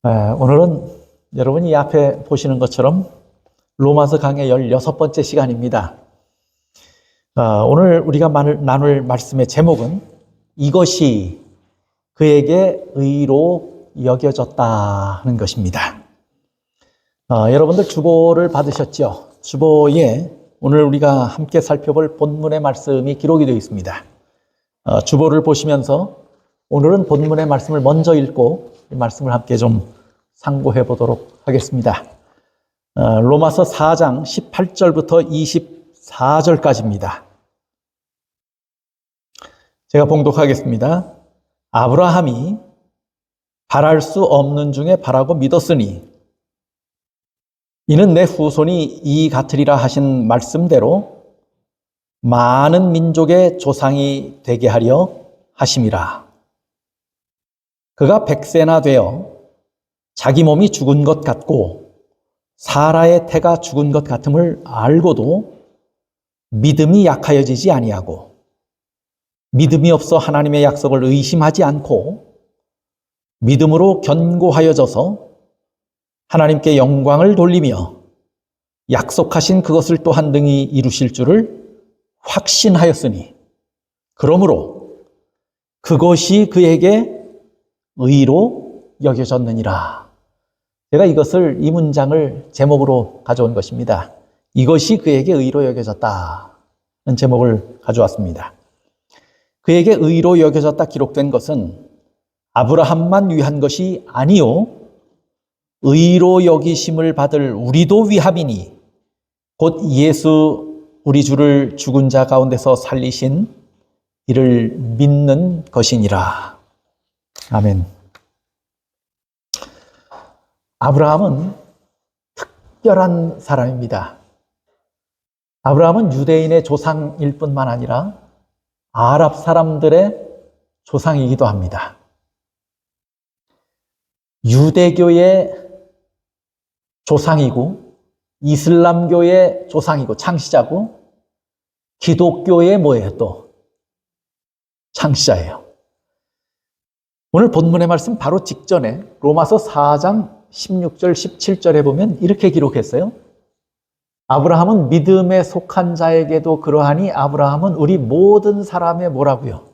오늘은 여러분이 앞에 보시는 것처럼 로마서 강의 16번째 시간입니다. 오늘 우리가 나눌 말씀의 제목은 이것이 그에게 의로 여겨졌다 하는 것입니다. 여러분들 주보를 받으셨죠? 주보에 오늘 우리가 함께 살펴볼 본문의 말씀이 기록이 되어 있습니다. 주보를 보시면서 오늘은 본문의 말씀을 먼저 읽고 이 말씀을 함께 좀 상고해 보도록 하겠습니다. 로마서 4장 18절부터 24절까지입니다. 제가 봉독하겠습니다. 아브라함이 바랄 수 없는 중에 바라고 믿었으니 이는 내 후손이 이 같으리라 하신 말씀대로 많은 민족의 조상이 되게 하려 하심이라. 그가 100세나 되어 자기 몸이 죽은 것 같고 사라의 태가 죽은 것 같음을 알고도 믿음이 약하여지지 아니하고 믿음이 없어 하나님의 약속을 의심하지 않고 믿음으로 견고하여져서 하나님께 영광을 돌리며 약속하신 그것을 또한 능히 이루실 줄을 확신하였으니 그러므로 그것이 그에게 의로 여겨졌느니라. 제가 이 문장을 제목으로 가져온 것입니다. 이것이 그에게 의로 여겨졌다는 제목을 가져왔습니다. 그에게 의로 여겨졌다 기록된 것은 아브라함만 위한 것이 아니요 의로 여기심을 받을 우리도 위함이니 곧 예수 우리 주를 죽은 자 가운데서 살리신 이를 믿는 것이니라. 아멘. 아브라함은 특별한 사람입니다. 아브라함은 유대인의 조상일 뿐만 아니라 아랍 사람들의 조상이기도 합니다. 유대교의 조상이고 이슬람교의 조상이고 창시자고 기독교의 뭐예요? 또 창시자예요. 오늘 본문의 말씀 바로 직전에 로마서 4장 16절 17절에 보면 이렇게 기록했어요. 아브라함은 믿음에 속한 자에게도 그러하니 아브라함은 우리 모든 사람의 뭐라고요?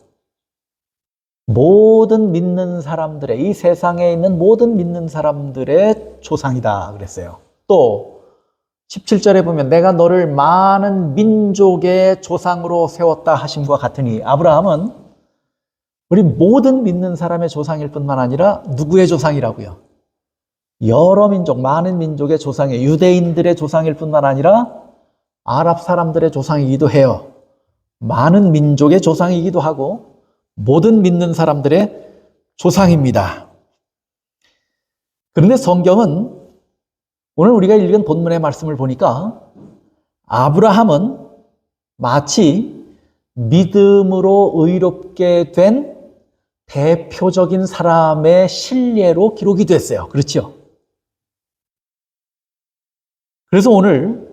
모든 믿는 사람들의, 이 세상에 있는 모든 믿는 사람들의 조상이다 그랬어요. 또 17절에 보면 내가 너를 많은 민족의 조상으로 세웠다 하심과 같으니 아브라함은 우리 모든 믿는 사람의 조상일 뿐만 아니라 누구의 조상이라고요? 여러 민족, 많은 민족의 조상이에요. 유대인들의 조상일 뿐만 아니라 아랍 사람들의 조상이기도 해요. 많은 민족의 조상이기도 하고 모든 믿는 사람들의 조상입니다. 그런데 성경은 오늘 우리가 읽은 본문의 말씀을 보니까 아브라함은 마치 믿음으로 의롭게 된 대표적인 사람의 실례로 기록이 됐어요. 그렇죠? 그래서 오늘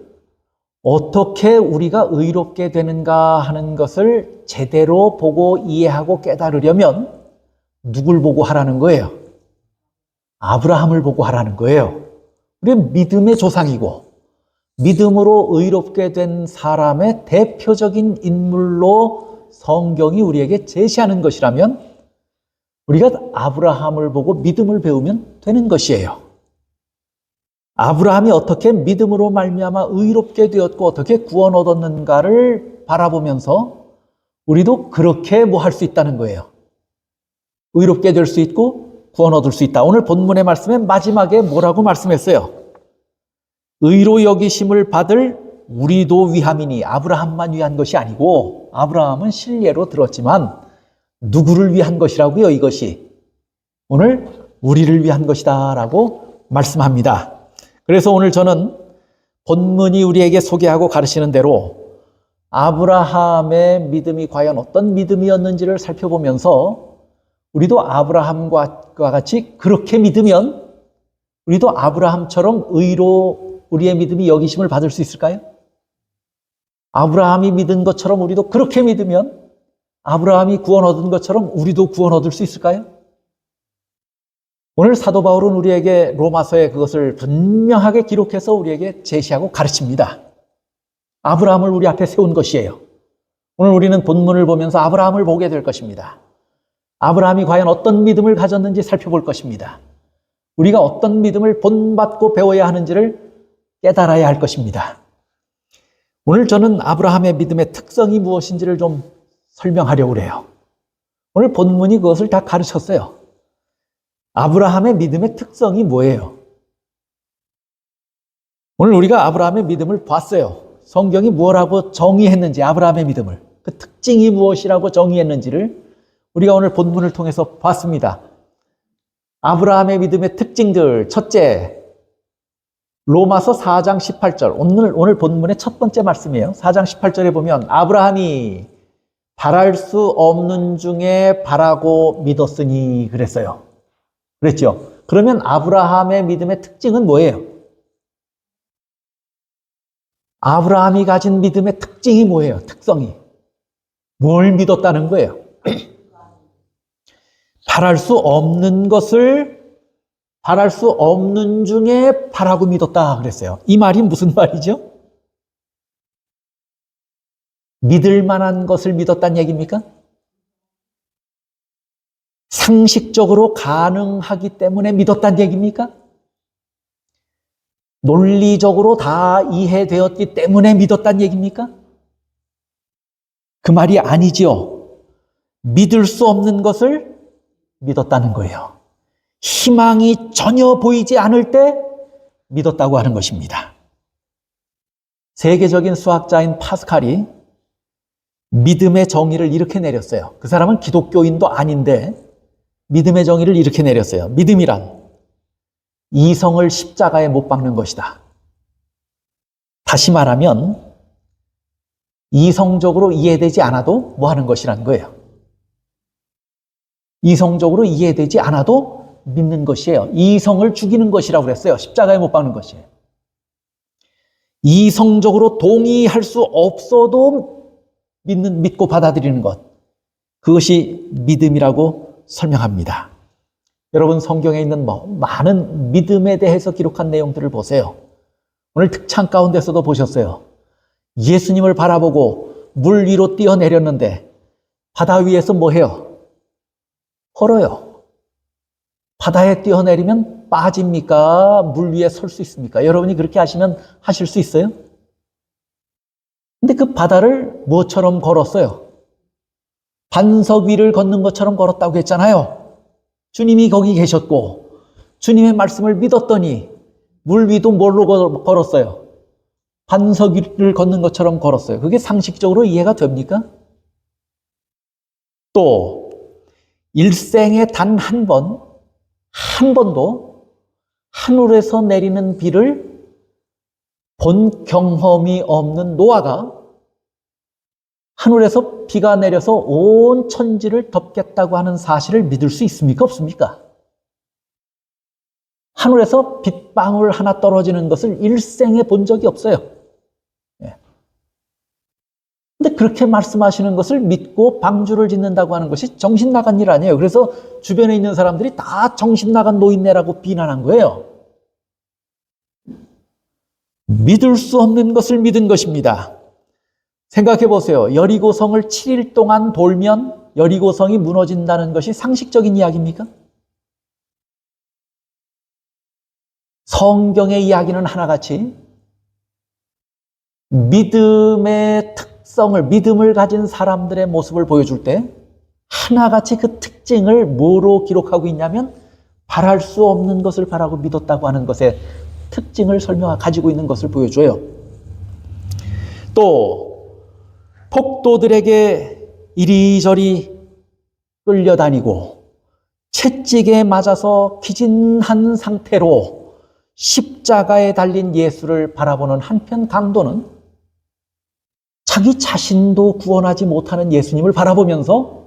어떻게 우리가 의롭게 되는가 하는 것을 제대로 보고 이해하고 깨달으려면 누굴 보고 하라는 거예요? 아브라함을 보고 하라는 거예요. 우리는 믿음의 조상이고 믿음으로 의롭게 된 사람의 대표적인 인물로 성경이 우리에게 제시하는 것이라면 우리가 아브라함을 보고 믿음을 배우면 되는 것이에요. 아브라함이 어떻게 믿음으로 말미암아 의롭게 되었고 어떻게 구원 얻었는가를 바라보면서 우리도 그렇게 뭐 할 수 있다는 거예요. 의롭게 될 수 있고 구원 얻을 수 있다. 오늘 본문의 말씀의 마지막에 뭐라고 말씀했어요? 의로 여기심을 받을 우리도 위함이니 아브라함만 위한 것이 아니고 아브라함은 실례로 들었지만 누구를 위한 것이라고요? 이것이 오늘 우리를 위한 것이다 라고 말씀합니다. 그래서 오늘 저는 본문이 우리에게 소개하고 가르치는 대로 아브라함의 믿음이 과연 어떤 믿음이었는지를 살펴보면서 우리도 아브라함과 같이 그렇게 믿으면 우리도 아브라함처럼 의로 우리의 믿음이 여기심을 받을 수 있을까요? 아브라함이 믿은 것처럼 우리도 그렇게 믿으면 아브라함이 구원 얻은 것처럼 우리도 구원 얻을 수 있을까요? 오늘 사도 바울은 우리에게 로마서에 그것을 분명하게 기록해서 우리에게 제시하고 가르칩니다. 아브라함을 우리 앞에 세운 것이에요. 오늘 우리는 본문을 보면서 아브라함을 보게 될 것입니다. 아브라함이 과연 어떤 믿음을 가졌는지 살펴볼 것입니다. 우리가 어떤 믿음을 본받고 배워야 하는지를 깨달아야 할 것입니다. 오늘 저는 아브라함의 믿음의 특성이 무엇인지를 좀 설명하려고 해요. 오늘 본문이 그것을 다 가르쳤어요. 아브라함의 믿음의 특성이 뭐예요? 오늘 우리가 아브라함의 믿음을 봤어요. 성경이 뭐라고 정의했는지, 아브라함의 믿음을, 그 특징이 무엇이라고 정의했는지를 우리가 오늘 본문을 통해서 봤습니다. 아브라함의 믿음의 특징들, 첫째, 로마서 4장 18절, 오늘 본문의 첫 번째 말씀이에요. 4장 18절에 보면 아브라함이 바랄 수 없는 중에 바라고 믿었으니 그랬어요. 그랬죠? 그러면 아브라함의 믿음의 특징은 뭐예요? 아브라함이 가진 믿음의 특징이 뭐예요? 특성이. 뭘 믿었다는 거예요? 바랄 수 없는 것을 바랄 수 없는 중에 바라고 믿었다 그랬어요. 이 말이 무슨 말이죠? 믿을 만한 것을 믿었다는 얘기입니까? 상식적으로 가능하기 때문에 믿었다는 얘기입니까? 논리적으로 다 이해되었기 때문에 믿었다는 얘기입니까? 그 말이 아니지요. 믿을 수 없는 것을 믿었다는 거예요. 희망이 전혀 보이지 않을 때 믿었다고 하는 것입니다. 세계적인 수학자인 파스칼이 믿음의 정의를 이렇게 내렸어요. 그 사람은 기독교인도 아닌데 믿음의 정의를 이렇게 내렸어요. 믿음이란 이성을 십자가에 못 박는 것이다. 다시 말하면 이성적으로 이해되지 않아도 뭐 하는 것이라는 거예요. 이성적으로 이해되지 않아도 믿는 것이에요. 이성을 죽이는 것이라고 그랬어요. 십자가에 못 박는 것이에요. 이성적으로 동의할 수 없어도 믿고 받아들이는 것. 그것이 믿음이라고 설명합니다. 여러분 성경에 있는 많은 믿음에 대해서 기록한 내용들을 보세요. 오늘 특찬 가운데서도 보셨어요. 예수님을 바라보고 물 위로 뛰어내렸는데 바다 위에서 뭐 해요? 걸어요. 바다에 뛰어내리면 빠집니까? 물 위에 설 수 있습니까? 여러분이 그렇게 하시면 하실 수 있어요? 근데 그 바다를 뭐처럼 걸었어요? 반석 위를 걷는 것처럼 걸었다고 했잖아요. 주님이 거기 계셨고 주님의 말씀을 믿었더니 물 위도 뭘로 걸었어요? 반석 위를 걷는 것처럼 걸었어요. 그게 상식적으로 이해가 됩니까? 또 일생에 단 한 번도 하늘에서 내리는 비를 본 경험이 없는 노아가 하늘에서 비가 내려서 온 천지를 덮겠다고 하는 사실을 믿을 수 있습니까? 없습니까? 하늘에서 빗방울 하나 떨어지는 것을 일생에 본 적이 없어요. 근데 그렇게 말씀하시는 것을 믿고 방주를 짓는다고 하는 것이 정신 나간 일 아니에요. 그래서 주변에 있는 사람들이 다 정신 나간 노인네라고 비난한 거예요. 믿을 수 없는 것을 믿은 것입니다. 생각해 보세요. 여리고성을 7일 동안 돌면 여리고성이 무너진다는 것이 상식적인 이야기입니까? 성경의 이야기는 하나같이 믿음의 특성을, 믿음을 가진 사람들의 모습을 보여줄 때 하나같이 그 특징을 뭐로 기록하고 있냐면 바랄 수 없는 것을 바라고 믿었다고 하는 것의 특징을 가지고 있는 것을 보여줘요. 또 폭도들에게 이리저리 끌려다니고 채찍에 맞아서 기진한 상태로 십자가에 달린 예수를 바라보는 한편 강도는 자기 자신도 구원하지 못하는 예수님을 바라보면서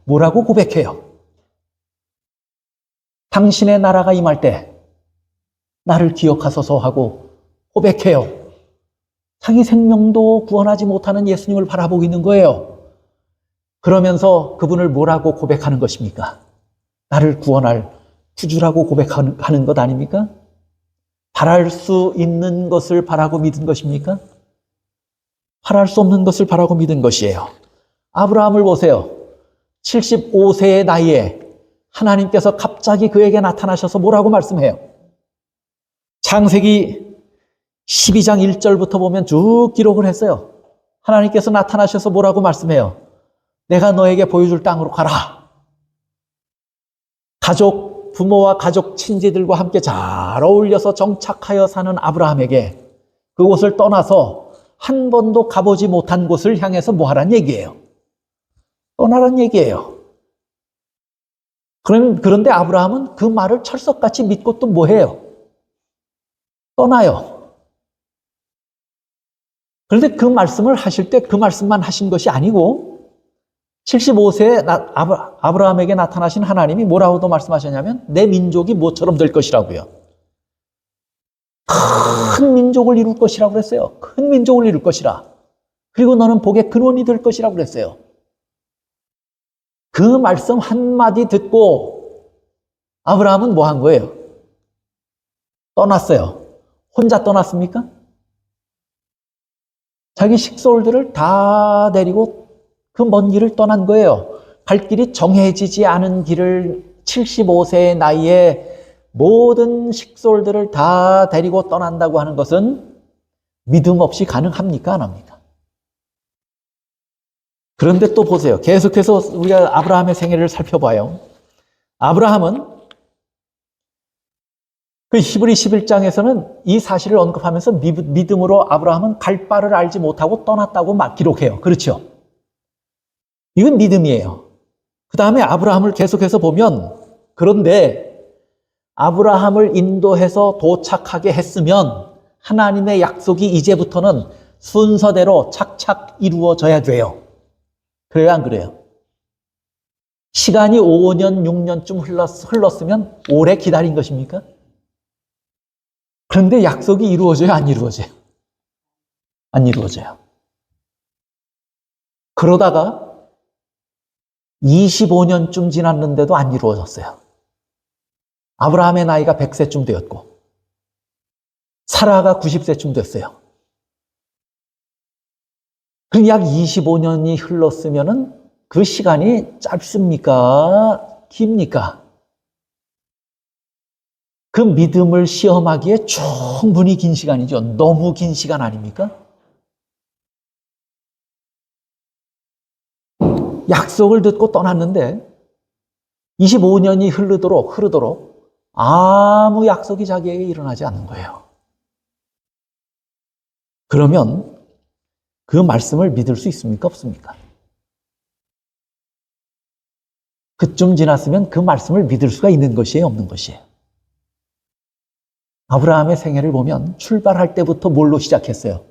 뭐라고 고백해요? 당신의 나라가 임할 때 나를 기억하소서 하고 고백해요. 자기 생명도 구원하지 못하는 예수님을 바라보고 있는 거예요. 그러면서 그분을 뭐라고 고백하는 것입니까? 나를 구원할 구주라고 고백하는 것 아닙니까? 바랄 수 있는 것을 바라고 믿은 것입니까? 바랄 수 없는 것을 바라고 믿은 것이에요. 아브라함을 보세요. 75세의 나이에 하나님께서 갑자기 그에게 나타나셔서 뭐라고 말씀해요? 창세기 12장 1절부터 보면 쭉 기록을 했어요. 하나님께서 나타나셔서 뭐라고 말씀해요? 내가 너에게 보여줄 땅으로 가라. 가족, 부모와 가족, 친지들과 함께 잘 어울려서 정착하여 사는 아브라함에게 그곳을 떠나서 한 번도 가보지 못한 곳을 향해서 뭐 하란 얘기예요? 떠나란 얘기예요. 그런데 아브라함은 그 말을 철석같이 믿고 또 뭐 해요? 떠나요. 그런데 그 말씀을 하실 때 그 말씀만 하신 것이 아니고 75세에 아브라함에게 나타나신 하나님이 뭐라고도 말씀하셨냐면 내 민족이 뭐처럼 될 것이라고요. 큰 민족을 이룰 것이라고 그랬어요. 큰 민족을 이룰 것이라. 그리고 너는 복의 근원이 될 것이라고 그랬어요. 그 말씀 한마디 듣고 아브라함은 뭐 한 거예요? 떠났어요. 혼자 떠났습니까? 자기 식솔들을 다 데리고 그 먼 길을 떠난 거예요. 갈 길이 정해지지 않은 길을 75세의 나이에 모든 식솔들을 다 데리고 떠난다고 하는 것은 믿음 없이 가능합니까? 안 합니까? 그런데 또 보세요. 계속해서 우리가 아브라함의 생애를 살펴봐요. 아브라함은 그 히브리 11장에서는 이 사실을 언급하면서 믿음으로 아브라함은 갈 바를 알지 못하고 떠났다고 막 기록해요. 그렇죠? 이건 믿음이에요. 그 다음에 아브라함을 계속해서 보면 그런데 아브라함을 인도해서 도착하게 했으면 하나님의 약속이 이제부터는 순서대로 착착 이루어져야 돼요. 그래요, 안 그래요? 시간이 5년, 6년쯤 흘렀으면 오래 기다린 것입니까? 그런데 약속이 이루어져요, 안 이루어져요? 안 이루어져요. 그러다가 25년쯤 지났는데도 안 이루어졌어요. 아브라함의 나이가 100세쯤 되었고 사라가 90세쯤 됐어요. 그럼 약 25년이 흘렀으면은 그 시간이 짧습니까? 깁니까? 그 믿음을 시험하기에 충분히 긴 시간이죠. 너무 긴 시간 아닙니까? 약속을 듣고 떠났는데 25년이 흐르도록 아무 약속이 자기에게 일어나지 않는 거예요. 그러면 그 말씀을 믿을 수 있습니까? 없습니까? 그쯤 지났으면 그 말씀을 믿을 수가 있는 것이에요? 없는 것이에요? 아브라함의 생애를 보면 출발할 때부터 뭘로 시작했어요?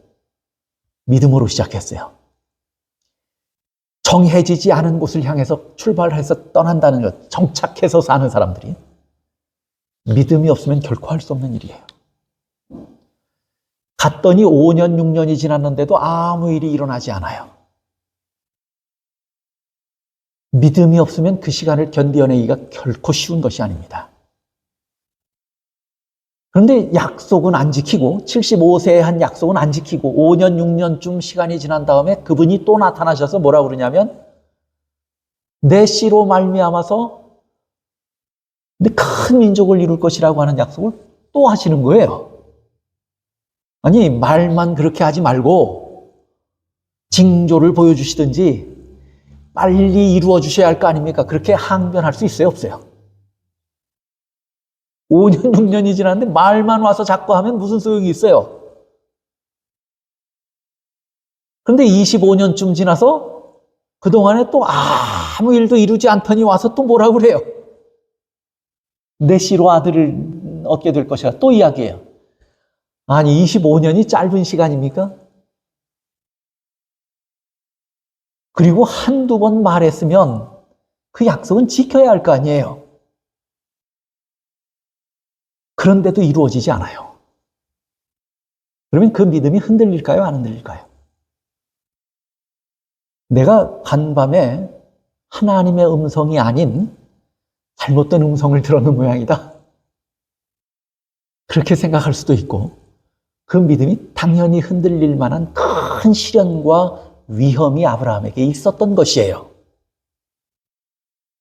믿음으로 시작했어요. 정해지지 않은 곳을 향해서 출발해서 떠난다는 것, 정착해서 사는 사람들이 믿음이 없으면 결코 할 수 없는 일이에요. 갔더니 5년, 6년이 지났는데도 아무 일이 일어나지 않아요. 믿음이 없으면 그 시간을 견뎌내기가 결코 쉬운 것이 아닙니다. 그런데 약속은 안 지키고 75세에 한 약속은 안 지키고 5년, 6년쯤 시간이 지난 다음에 그분이 또 나타나셔서 뭐라고 그러냐면 내 씨로 말미암아서 큰 민족을 이룰 것이라고 하는 약속을 또 하시는 거예요. 아니 말만 그렇게 하지 말고 징조를 보여주시든지 빨리 이루어 주셔야 할 거 아닙니까? 그렇게 항변할 수 있어요? 없어요? 5년, 6년이 지났는데 말만 와서 자꾸 하면 무슨 소용이 있어요? 그런데 25년쯤 지나서 그동안에 또 아무 일도 이루지 않더니 와서 또 뭐라고 그래요? 내 씨로 아들을 얻게 될 것이라 또 이야기해요. 아니 25년이 짧은 시간입니까? 그리고 한두 번 말했으면 그 약속은 지켜야 할 거 아니에요. 그런데도 이루어지지 않아요. 그러면 그 믿음이 흔들릴까요? 안 흔들릴까요? 내가 간밤에 하나님의 음성이 아닌 잘못된 음성을 들었는 모양이다. 그렇게 생각할 수도 있고, 그 믿음이 당연히 흔들릴 만한 큰 시련과 위험이 아브라함에게 있었던 것이에요.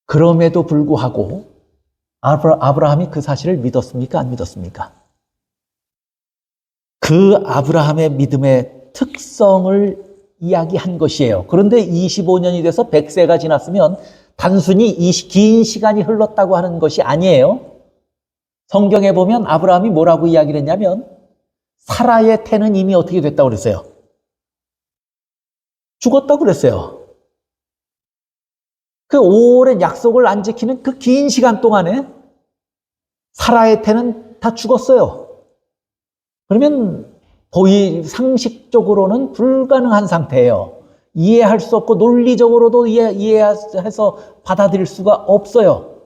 그럼에도 불구하고 아브라함이 그 사실을 믿었습니까? 안 믿었습니까? 그 아브라함의 믿음의 특성을 이야기한 것이에요. 그런데 25년이 돼서 100세가 지났으면 단순히 긴 시간이 흘렀다고 하는 것이 아니에요. 성경에 보면 아브라함이 뭐라고 이야기를 했냐면 사라의 태는 이미 어떻게 됐다고 그랬어요? 죽었다고 그랬어요. 그 오랜 약속을 안 지키는 그 긴 시간 동안에 사라의 태는 다 죽었어요. 그러면 거의 상식적으로는 불가능한 상태예요. 이해할 수 없고 논리적으로도 이해해서 받아들일 수가 없어요.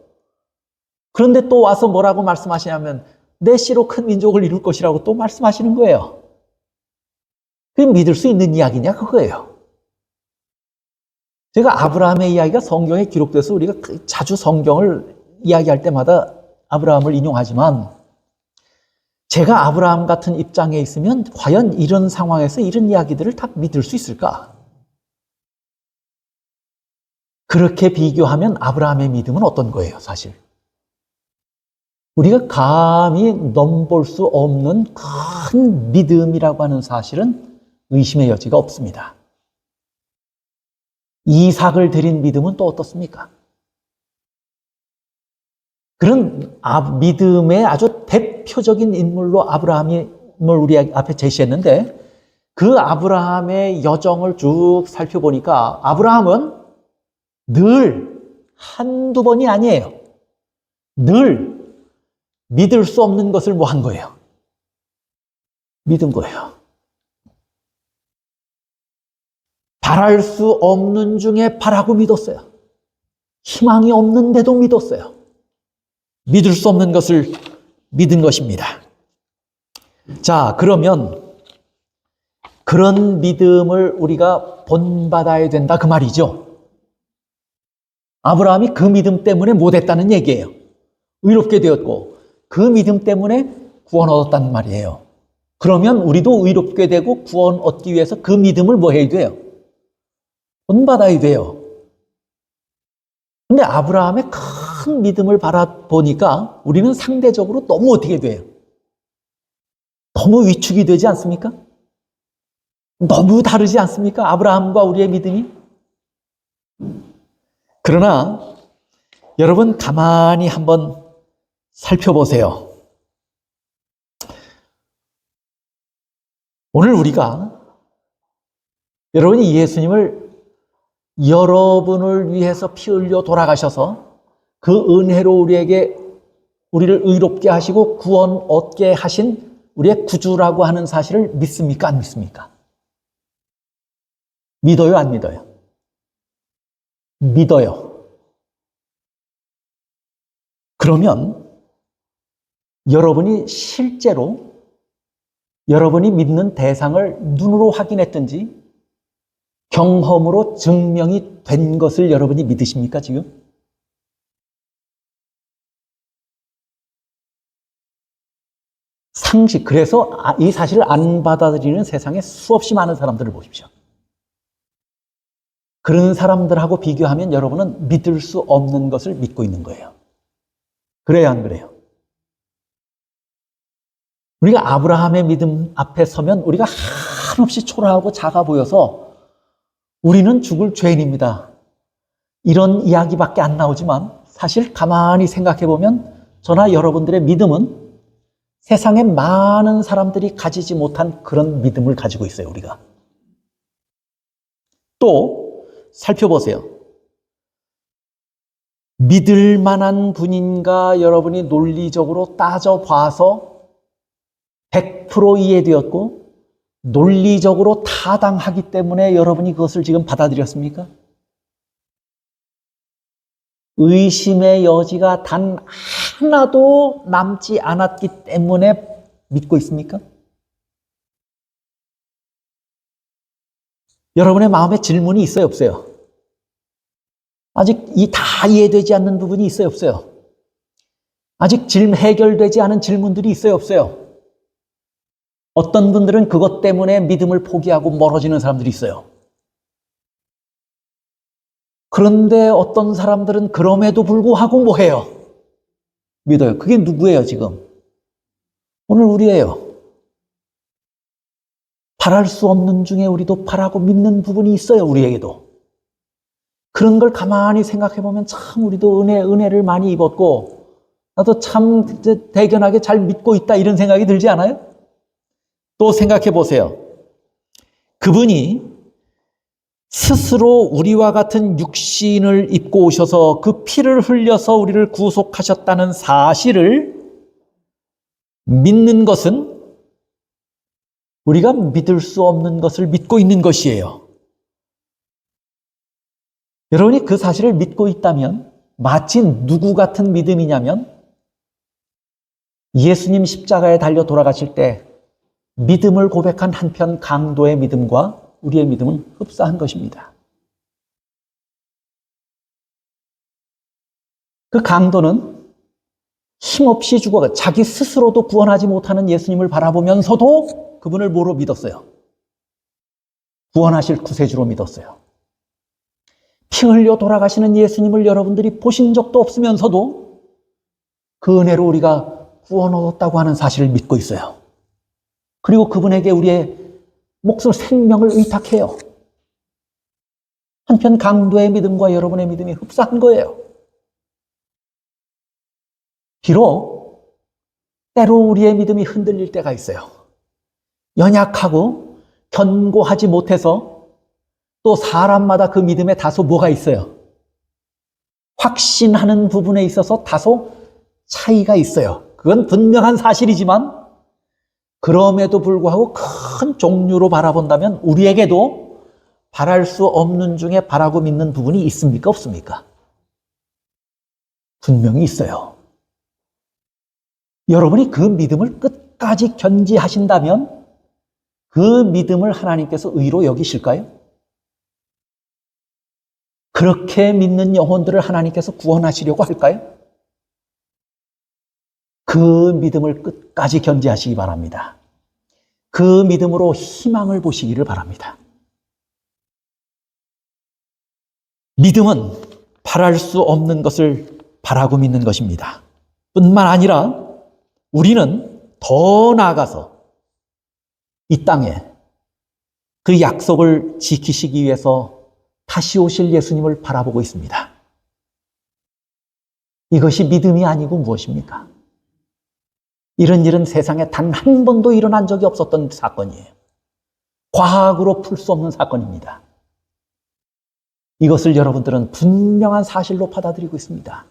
그런데 또 와서 뭐라고 말씀하시냐면 내 씨로 큰 민족을 이룰 것이라고 또 말씀하시는 거예요. 그게 믿을 수 있는 이야기냐 그거예요. 제가 아브라함의 이야기가 성경에 기록돼서 우리가 자주 성경을 이야기할 때마다 아브라함을 인용하지만 제가 아브라함 같은 입장에 있으면 과연 이런 상황에서 이런 이야기들을 다 믿을 수 있을까? 그렇게 비교하면 아브라함의 믿음은 어떤 거예요, 사실? 우리가 감히 넘볼 수 없는 큰 믿음이라고 하는 사실은 의심의 여지가 없습니다. 이삭을 드린 믿음은 또 어떻습니까? 그런 믿음의 아주 대표적인 인물로 아브라함을 우리 앞에 제시했는데 그 아브라함의 여정을 쭉 살펴보니까 아브라함은 늘 한두 번이 아니에요. 늘 믿을 수 없는 것을 뭐 한 거예요? 믿은 거예요. 바랄 수 없는 중에 바라고 믿었어요. 희망이 없는데도 믿었어요. 믿을 수 없는 것을 믿은 것입니다. 자, 그러면 그런 믿음을 우리가 본받아야 된다 그 말이죠. 아브라함이 그 믿음 때문에 못했다는 얘기예요. 의롭게 되었고 그 믿음 때문에 구원 얻었다는 말이에요. 그러면 우리도 의롭게 되고 구원 얻기 위해서 그 믿음을 뭐 해야 돼요? 본받아야 돼요. 근데 아브라함의 큰 믿음을 바라보니까 우리는 상대적으로 너무 어떻게 돼요? 너무 위축이 되지 않습니까? 너무 다르지 않습니까? 아브라함과 우리의 믿음이? 그러나 여러분 가만히 한번 살펴보세요. 오늘 우리가 여러분이 예수님을 여러분을 위해서 피 흘려 돌아가셔서 그 은혜로 우리를 의롭게 하시고 구원 얻게 하신 우리의 구주라고 하는 사실을 믿습니까? 안 믿습니까? 믿어요? 안 믿어요? 믿어요. 그러면 여러분이 실제로 여러분이 믿는 대상을 눈으로 확인했든지 경험으로 증명이 된 것을 여러분이 믿으십니까, 지금? 상식, 그래서 이 사실을 안 받아들이는 세상에 수없이 많은 사람들을 보십시오. 그런 사람들하고 비교하면 여러분은 믿을 수 없는 것을 믿고 있는 거예요. 그래요, 안 그래요? 우리가 아브라함의 믿음 앞에 서면 우리가 한없이 초라하고 작아 보여서 우리는 죽을 죄인입니다. 이런 이야기밖에 안 나오지만 사실 가만히 생각해 보면 저나 여러분들의 믿음은 세상에 많은 사람들이 가지지 못한 그런 믿음을 가지고 있어요, 우리가. 또 살펴보세요. 믿을 만한 분인가 여러분이 논리적으로 따져봐서 100% 이해되었고 논리적으로 타당하기 때문에 여러분이 그것을 지금 받아들였습니까? 의심의 여지가 단 하나도 남지 않았기 때문에 믿고 있습니까? 여러분의 마음에 질문이 있어요, 없어요? 아직 다 이해되지 않는 부분이 있어요, 없어요? 아직 해결되지 않은 질문들이 있어요, 없어요? 어떤 분들은 그것 때문에 믿음을 포기하고 멀어지는 사람들이 있어요. 그런데 어떤 사람들은 그럼에도 불구하고 뭐 해요? 믿어요. 그게 누구예요, 지금? 오늘 우리예요. 바랄 수 없는 중에 우리도 바라고 믿는 부분이 있어요, 우리에게도. 그런 걸 가만히 생각해 보면 참 우리도 은혜를 많이 입었고, 나도 참 대견하게 잘 믿고 있다, 이런 생각이 들지 않아요? 또 생각해 보세요. 그분이 스스로 우리와 같은 육신을 입고 오셔서 그 피를 흘려서 우리를 구속하셨다는 사실을 믿는 것은 우리가 믿을 수 없는 것을 믿고 있는 것이에요. 여러분이 그 사실을 믿고 있다면 마치 누구 같은 믿음이냐면 예수님 십자가에 달려 돌아가실 때 믿음을 고백한 한편 강도의 믿음과 우리의 믿음은 흡사한 것입니다. 그 강도는 힘없이 죽어 자기 스스로도 구원하지 못하는 예수님을 바라보면서도 그분을 뭐로 믿었어요? 구원하실 구세주로 믿었어요. 피 흘려 돌아가시는 예수님을 여러분들이 보신 적도 없으면서도 그 은혜로 우리가 구원 얻었다고 하는 사실을 믿고 있어요. 그리고 그분에게 우리의 목숨, 생명을 의탁해요. 한편 강도의 믿음과 여러분의 믿음이 흡사한 거예요. 비록 때로 우리의 믿음이 흔들릴 때가 있어요. 연약하고 견고하지 못해서 또 사람마다 그 믿음에 다소 뭐가 있어요? 확신하는 부분에 있어서 다소 차이가 있어요. 그건 분명한 사실이지만 그럼에도 불구하고 큰 종류로 바라본다면 우리에게도 바랄 수 없는 중에 바라고 믿는 부분이 있습니까? 없습니까? 분명히 있어요. 여러분이 그 믿음을 끝까지 견지하신다면 그 믿음을 하나님께서 의로 여기실까요? 그렇게 믿는 영혼들을 하나님께서 구원하시려고 할까요? 그 믿음을 끝까지 견지하시기 바랍니다. 그 믿음으로 희망을 보시기를 바랍니다. 믿음은 바랄 수 없는 것을 바라고 믿는 것입니다. 뿐만 아니라 우리는 더 나아가서 이 땅에 그 약속을 지키시기 위해서 다시 오실 예수님을 바라보고 있습니다. 이것이 믿음이 아니고 무엇입니까? 이런 일은 세상에 단 한 번도 일어난 적이 없었던 사건이에요. 과학으로 풀 수 없는 사건입니다. 이것을 여러분들은 분명한 사실로 받아들이고 있습니다.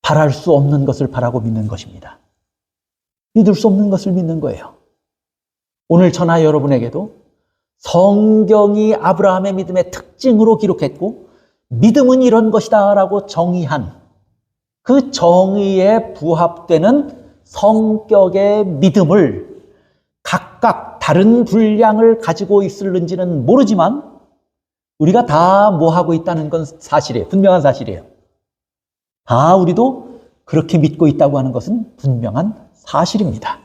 바랄 수 없는 것을 바라고 믿는 것입니다. 믿을 수 없는 것을 믿는 거예요. 오늘 저나 여러분에게도 성경이 아브라함의 믿음의 특징으로 기록했고 믿음은 이런 것이다 라고 정의한 그 정의에 부합되는 성격의 믿음을 각각 다른 분량을 가지고 있을는지는 모르지만 우리가 다 뭐 하고 있다는 건 사실이에요. 분명한 사실이에요. 다 우리도 그렇게 믿고 있다고 하는 것은 분명한 사실입니다.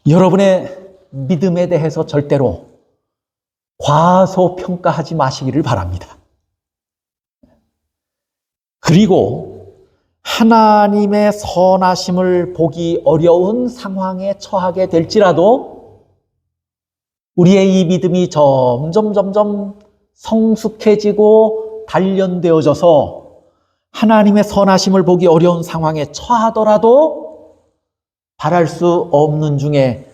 여러분의 믿음에 대해서 절대로 과소평가하지 마시기를 바랍니다. 그리고 하나님의 선하심을 보기 어려운 상황에 처하게 될지라도 우리의 이 믿음이 점점 성숙해지고 단련되어져서 하나님의 선하심을 보기 어려운 상황에 처하더라도 바랄 수 없는 중에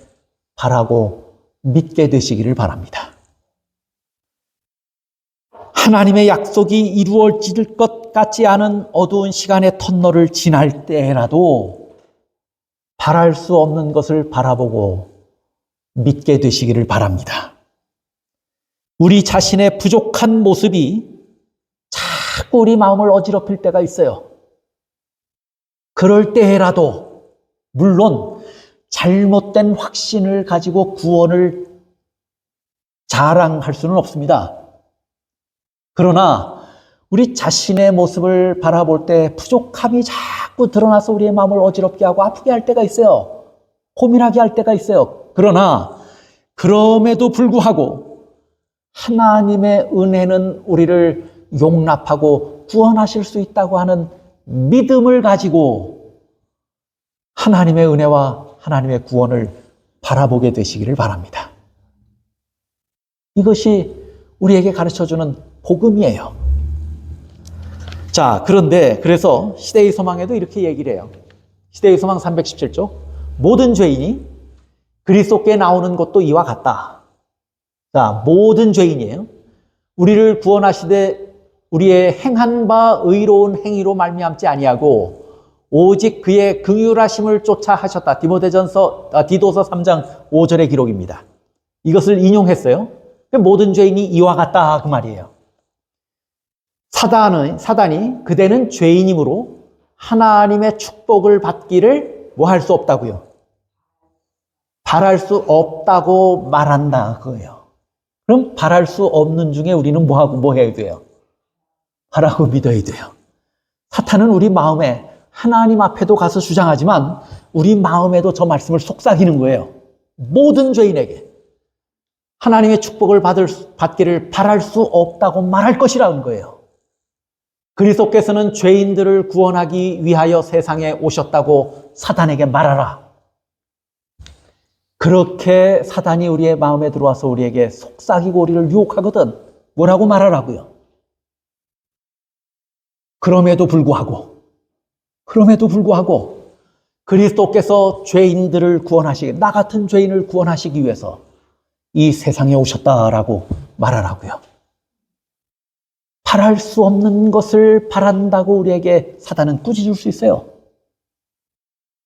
바라고 믿게 되시기를 바랍니다. 하나님의 약속이 이루어질 것 같지 않은 어두운 시간의 터널을 지날 때라도 바랄 수 없는 것을 바라보고 믿게 되시기를 바랍니다. 우리 자신의 부족한 모습이 자꾸 우리 마음을 어지럽힐 때가 있어요. 그럴 때라도 물론 잘못된 확신을 가지고 구원을 자랑할 수는 없습니다. 그러나 우리 자신의 모습을 바라볼 때 부족함이 자꾸 자꾸 드러나서 우리의 마음을 어지럽게 하고 아프게 할 때가 있어요. 고민하게 할 때가 있어요. 그러나 그럼에도 불구하고 하나님의 은혜는 우리를 용납하고 구원하실 수 있다고 하는 믿음을 가지고 하나님의 은혜와 하나님의 구원을 바라보게 되시기를 바랍니다. 이것이 우리에게 가르쳐주는 복음이에요. 자, 그런데 그래서 시대의 소망에도 이렇게 얘기를 해요. 시대의 소망 317쪽. 모든 죄인이 그리스도께 나오는 것도 이와 같다. 자, 모든 죄인이에요. 우리를 구원하시되 우리의 행한 바 의로운 행위로 말미암지 아니하고 오직 그의 긍휼하심을 쫓아 하셨다. 디도서 3장 5절의 기록입니다. 이것을 인용했어요. 모든 죄인이 이와 같다 그 말이에요. 사단이 그대는 죄인이므로 하나님의 축복을 받기를 뭐 할 수 없다고요? 바랄 수 없다고 말한다 그거예요. 그럼 바랄 수 없는 중에 우리는 뭐 해야 돼요? 바라고 믿어야 돼요. 사탄은 우리 마음에 하나님 앞에도 가서 주장하지만 우리 마음에도 저 말씀을 속삭이는 거예요. 모든 죄인에게 하나님의 축복을 받기를 바랄 수 없다고 말할 것이라는 거예요. 그리스도께서는 죄인들을 구원하기 위하여 세상에 오셨다고 사단에게 말하라. 그렇게 사단이 우리의 마음에 들어와서 우리에게 속삭이고 우리를 유혹하거든 뭐라고 말하라고요? 그럼에도 불구하고 그리스도께서 죄인들을 나 같은 죄인을 구원하시기 위해서 이 세상에 오셨다라고 말하라고요. 바랄 수 없는 것을 바란다고 우리에게 사단은 꾸짖을 수 있어요.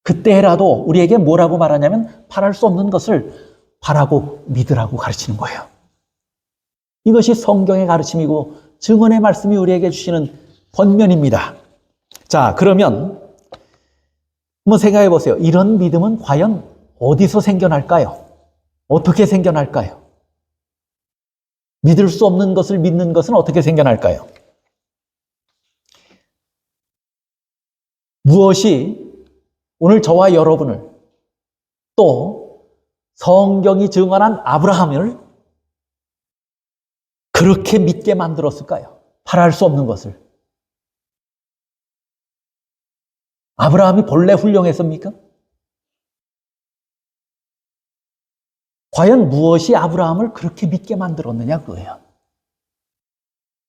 그때라도 우리에게 뭐라고 말하냐면 바랄 수 없는 것을 바라고 믿으라고 가르치는 거예요. 이것이 성경의 가르침이고 증언의 말씀이 우리에게 주시는 권면입니다. 자, 그러면 한번 생각해 보세요. 이런 믿음은 과연 어디서 생겨날까요? 어떻게 생겨날까요? 믿을 수 없는 것을 믿는 것은 어떻게 생겨날까요? 무엇이 오늘 저와 여러분을 또 성경이 증언한 아브라함을 그렇게 믿게 만들었을까요? 바랄 수 없는 것을. 아브라함이 본래 훌륭했습니까? 과연 무엇이 아브라함을 그렇게 믿게 만들었느냐 그거예요.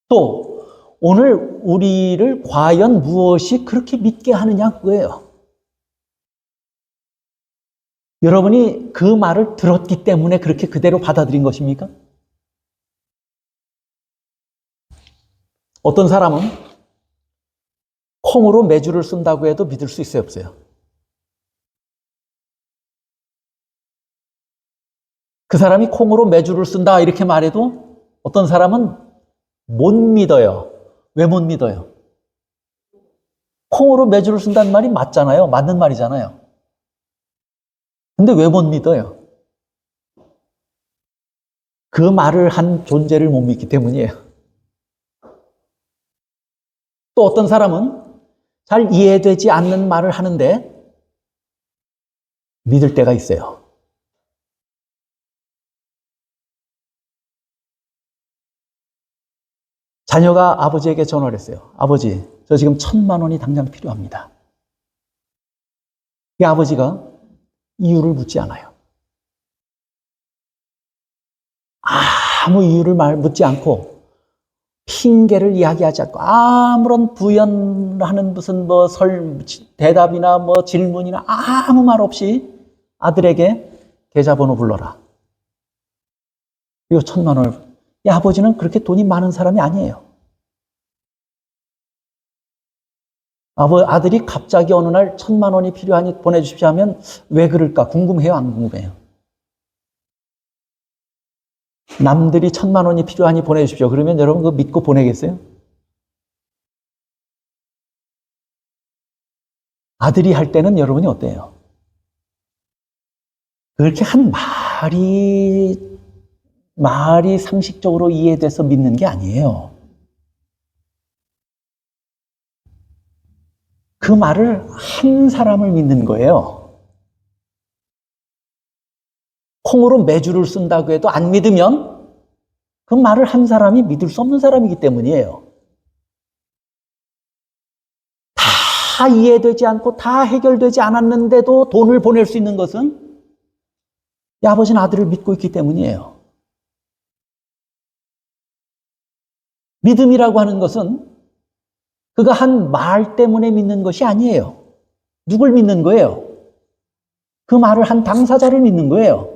또 오늘 우리를 과연 무엇이 그렇게 믿게 하느냐 그거예요. 여러분이 그 말을 들었기 때문에 그렇게 그대로 받아들인 것입니까? 어떤 사람은 콩으로 메주를 쓴다고 해도 믿을 수 있어요, 없어요? 그 사람이 콩으로 메주를 쓴다 이렇게 말해도 어떤 사람은 못 믿어요. 왜 못 믿어요? 콩으로 메주를 쓴다는 말이 맞잖아요. 맞는 말이잖아요. 근데 왜 못 믿어요? 그 말을 한 존재를 못 믿기 때문이에요. 또 어떤 사람은 잘 이해되지 않는 말을 하는데 믿을 때가 있어요. 자녀가 아버지에게 전화를 했어요. 아버지, 저 지금 1,000,000원이 당장 필요합니다. 이 아버지가 이유를 묻지 않아요. 아무 이유를 묻지 않고 핑계를 이야기하지 않고 아무런 부연하는 무슨 대답이나 질문이나 아무 말 없이 아들에게 계좌번호 불러라. 이 1,000,000원을. 이 아버지는 그렇게 돈이 많은 사람이 아니에요. 아들이 갑자기 어느 날 1,000,000원이 필요하니 보내주십시오 하면 왜 그럴까? 궁금해요? 안 궁금해요? 남들이 1,000,000원이 필요하니 보내주십시오. 그러면 여러분 그거 믿고 보내겠어요? 아들이 할 때는 여러분이 어때요? 그렇게 한 말이 상식적으로 이해돼서 믿는 게 아니에요. 그 말을 한 사람을 믿는 거예요. 콩으로 매주를 쓴다고 해도 안 믿으면 그 말을 한 사람이 믿을 수 없는 사람이기 때문이에요. 다 이해되지 않고 다 해결되지 않았는데도 돈을 보낼 수 있는 것은 이 아버지는 아들을 믿고 있기 때문이에요. 믿음이라고 하는 것은 그가 한 말 때문에 믿는 것이 아니에요. 누굴 믿는 거예요? 그 말을 한 당사자를 믿는 거예요.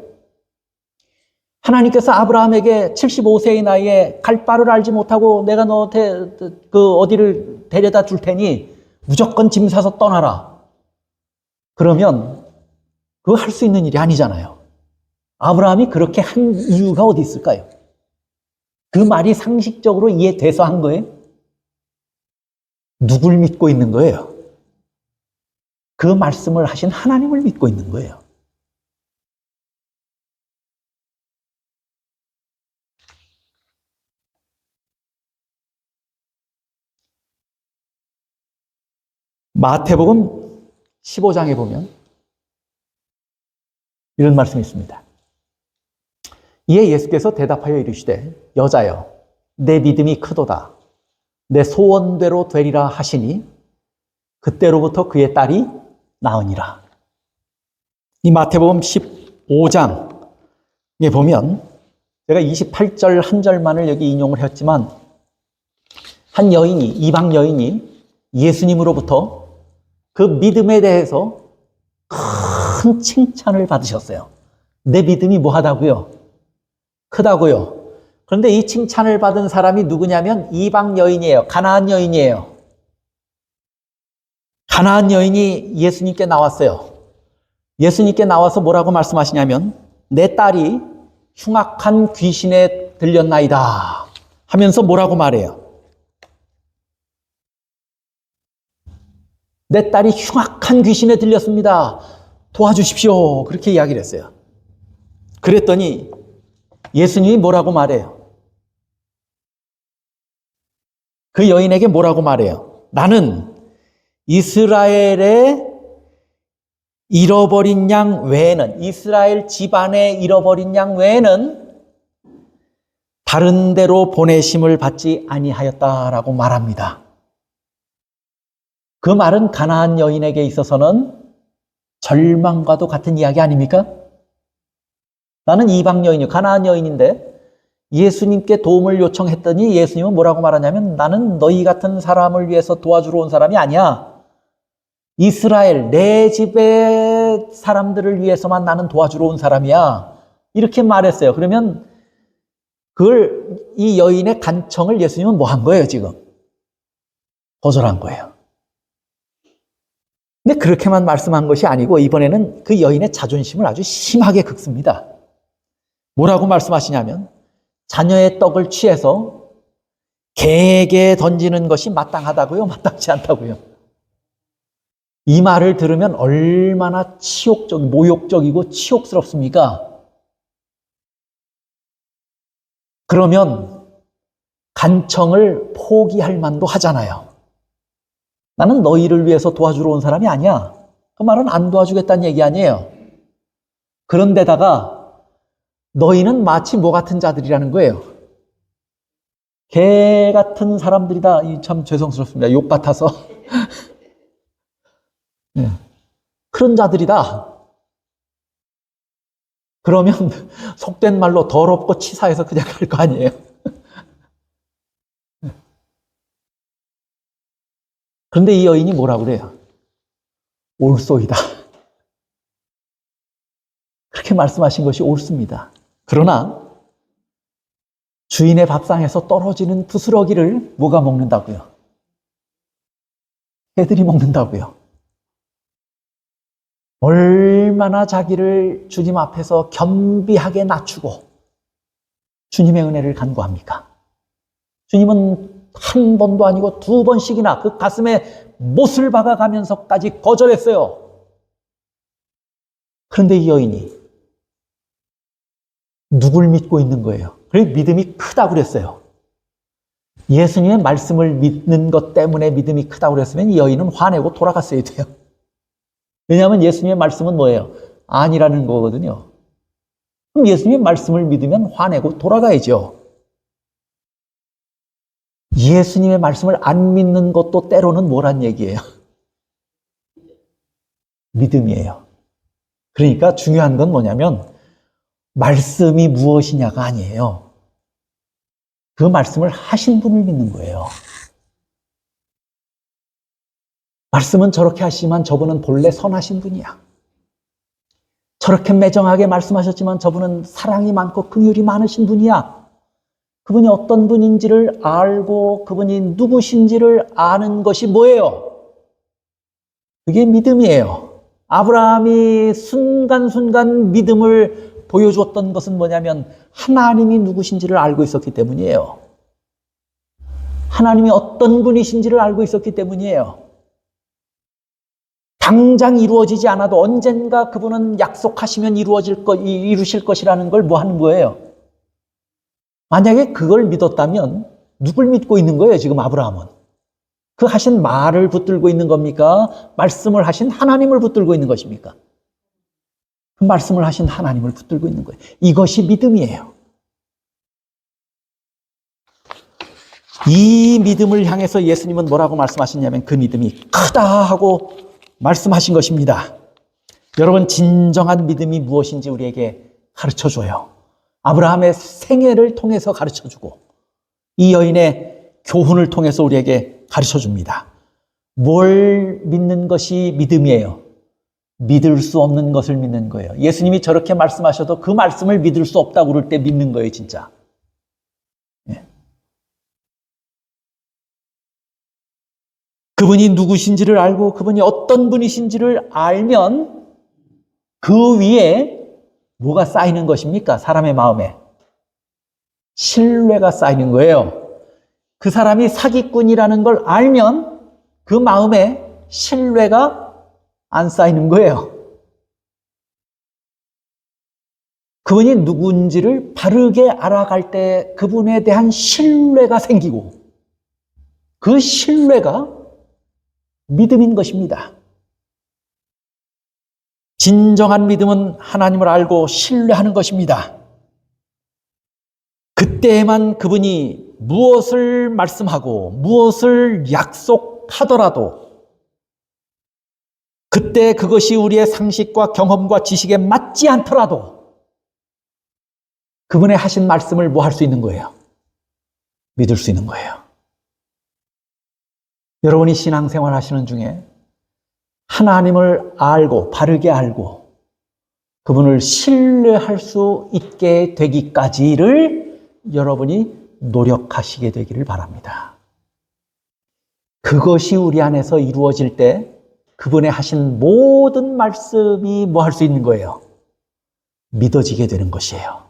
하나님께서 아브라함에게 75세의 나이에 갈 바를 알지 못하고 내가 너한테 어디를 데려다 줄 테니 무조건 짐 사서 떠나라. 그러면 그거 할 수 있는 일이 아니잖아요. 아브라함이 그렇게 한 이유가 어디 있을까요? 그 말이 상식적으로 이해돼서 한 거예요? 누굴 믿고 있는 거예요? 그 말씀을 하신 하나님을 믿고 있는 거예요. 마태복음 15장에 보면 이런 말씀이 있습니다. 이에 예수께서 대답하여 이르시되 여자여 내 믿음이 크도다. 내 소원대로 되리라 하시니 그때로부터 그의 딸이 나으니라. 이 마태복음 15장에 보면 제가 28절 한 절만을 여기 인용을 했지만 한 여인이 이방 여인이 예수님으로부터 그 믿음에 대해서 큰 칭찬을 받으셨어요. 내 믿음이 뭐하다고요? 크다고요. 그런데 이 칭찬을 받은 사람이 누구냐면 이방 여인이에요. 가나안 여인이에요. 가나안 여인이 예수님께 나왔어요. 예수님께 나와서 뭐라고 말씀하시냐면 내 딸이 흉악한 귀신에 들렸나이다 하면서 뭐라고 말해요? 내 딸이 흉악한 귀신에 들렸습니다. 도와주십시오. 그렇게 이야기를 했어요. 그랬더니 예수님이 뭐라고 말해요? 그 여인에게 뭐라고 말해요? 나는 이스라엘의 잃어버린 양 외에는, 이스라엘 집안에 잃어버린 양 외에는 다른 데로 보내심을 받지 아니하였다라고 말합니다. 그 말은 가나안 여인에게 있어서는 절망과도 같은 이야기 아닙니까? 나는 이방 여인이요, 가나안 여인인데 예수님께 도움을 요청했더니 예수님은 뭐라고 말하냐면 나는 너희 같은 사람을 위해서 도와주러 온 사람이 아니야. 이스라엘, 내 집의 사람들을 위해서만 나는 도와주러 온 사람이야. 이렇게 말했어요. 그러면 이 여인의 간청을 예수님은 뭐 한 거예요, 지금? 거절한 거예요. 근데 그렇게만 말씀한 것이 아니고 이번에는 그 여인의 자존심을 아주 심하게 긁습니다. 뭐라고 말씀하시냐면 자녀의 떡을 취해서 개에게 던지는 것이 마땅하다고요? 마땅치 않다고요? 이 말을 들으면 얼마나 모욕적이고 치욕스럽습니까? 그러면 간청을 포기할 만도 하잖아요. 나는 너희를 위해서 도와주러 온 사람이 아니야. 그 말은 안 도와주겠다는 얘기 아니에요. 그런데다가 너희는 마치 뭐 같은 자들이라는 거예요. 개 같은 사람들이다. 참 죄송스럽습니다. 욕 같아서. 네. 그런 자들이다. 그러면 속된 말로 더럽고 치사해서 그냥 갈 거 아니에요. 그런데 이 여인이 뭐라고 그래요? 옳소이다. 그렇게 말씀하신 것이 옳습니다. 그러나 주인의 밥상에서 떨어지는 부스러기를 뭐가 먹는다고요? 개들이 먹는다고요. 얼마나 자기를 주님 앞에서 겸비하게 낮추고 주님의 은혜를 간구합니까? 주님은 한 번도 아니고 두 번씩이나 그 가슴에 못을 박아가면서까지 거절했어요. 그런데 이 여인이 누굴 믿고 있는 거예요? 그래서 믿음이 크다고 그랬어요. 예수님의 말씀을 믿는 것 때문에 믿음이 크다고 그랬으면 이 여인은 화내고 돌아갔어야 돼요. 왜냐하면 예수님의 말씀은 뭐예요? 아니라는 거거든요. 그럼 예수님의 말씀을 믿으면 화내고 돌아가야죠. 예수님의 말씀을 안 믿는 것도 때로는 뭐란 얘기예요? 믿음이에요. 그러니까 중요한 건 뭐냐면 말씀이 무엇이냐가 아니에요. 그 말씀을 하신 분을 믿는 거예요. 말씀은 저렇게 하시지만 저분은 본래 선하신 분이야. 저렇게 매정하게 말씀하셨지만 저분은 사랑이 많고 긍휼이 많으신 분이야. 그분이 어떤 분인지를 알고 그분이 누구신지를 아는 것이 뭐예요? 그게 믿음이에요. 아브라함이 순간순간 믿음을 보여주었던 것은 뭐냐면 하나님이 누구신지를 알고 있었기 때문이에요. 하나님이 어떤 분이신지를 알고 있었기 때문이에요. 당장 이루어지지 않아도 언젠가 그분은 약속하시면 이루실 것이라는 걸 뭐 하는 거예요? 만약에 그걸 믿었다면 누굴 믿고 있는 거예요, 지금 아브라함은? 그 하신 말을 붙들고 있는 겁니까? 말씀을 하신 하나님을 붙들고 있는 것입니까? 그 말씀을 하신 하나님을 붙들고 있는 거예요. 이것이 믿음이에요. 이 믿음을 향해서 예수님은 뭐라고 말씀하시냐면 그 믿음이 크다 하고 말씀하신 것입니다. 여러분, 진정한 믿음이 무엇인지 우리에게 가르쳐줘요. 아브라함의 생애를 통해서 가르쳐주고 이 여인의 교훈을 통해서 우리에게 가르쳐줍니다. 뭘 믿는 것이 믿음이에요? 믿을 수 없는 것을 믿는 거예요. 예수님이 저렇게 말씀하셔도 그 말씀을 믿을 수 없다고 그럴 때 믿는 거예요, 진짜. 예. 그분이 누구신지를 알고 그분이 어떤 분이신지를 알면 그 위에 뭐가 쌓이는 것입니까? 사람의 마음에. 신뢰가 쌓이는 거예요. 그 사람이 사기꾼이라는 걸 알면 그 마음에 신뢰가 안 쌓이는 거예요. 그분이 누군지를 바르게 알아갈 때 그분에 대한 신뢰가 생기고 그 신뢰가 믿음인 것입니다. 진정한 믿음은 하나님을 알고 신뢰하는 것입니다. 그때에만 그분이 무엇을 말씀하고 무엇을 약속하더라도 그때 그것이 우리의 상식과 경험과 지식에 맞지 않더라도 그분의 하신 말씀을 뭐 할 수 있는 거예요? 믿을 수 있는 거예요. 여러분이 신앙생활 하시는 중에 하나님을 알고 바르게 알고 그분을 신뢰할 수 있게 되기까지를 여러분이 노력하시게 되기를 바랍니다. 그것이 우리 안에서 이루어질 때 그분의 하신 모든 말씀이 뭐 할 수 있는 거예요? 믿어지게 되는 것이에요.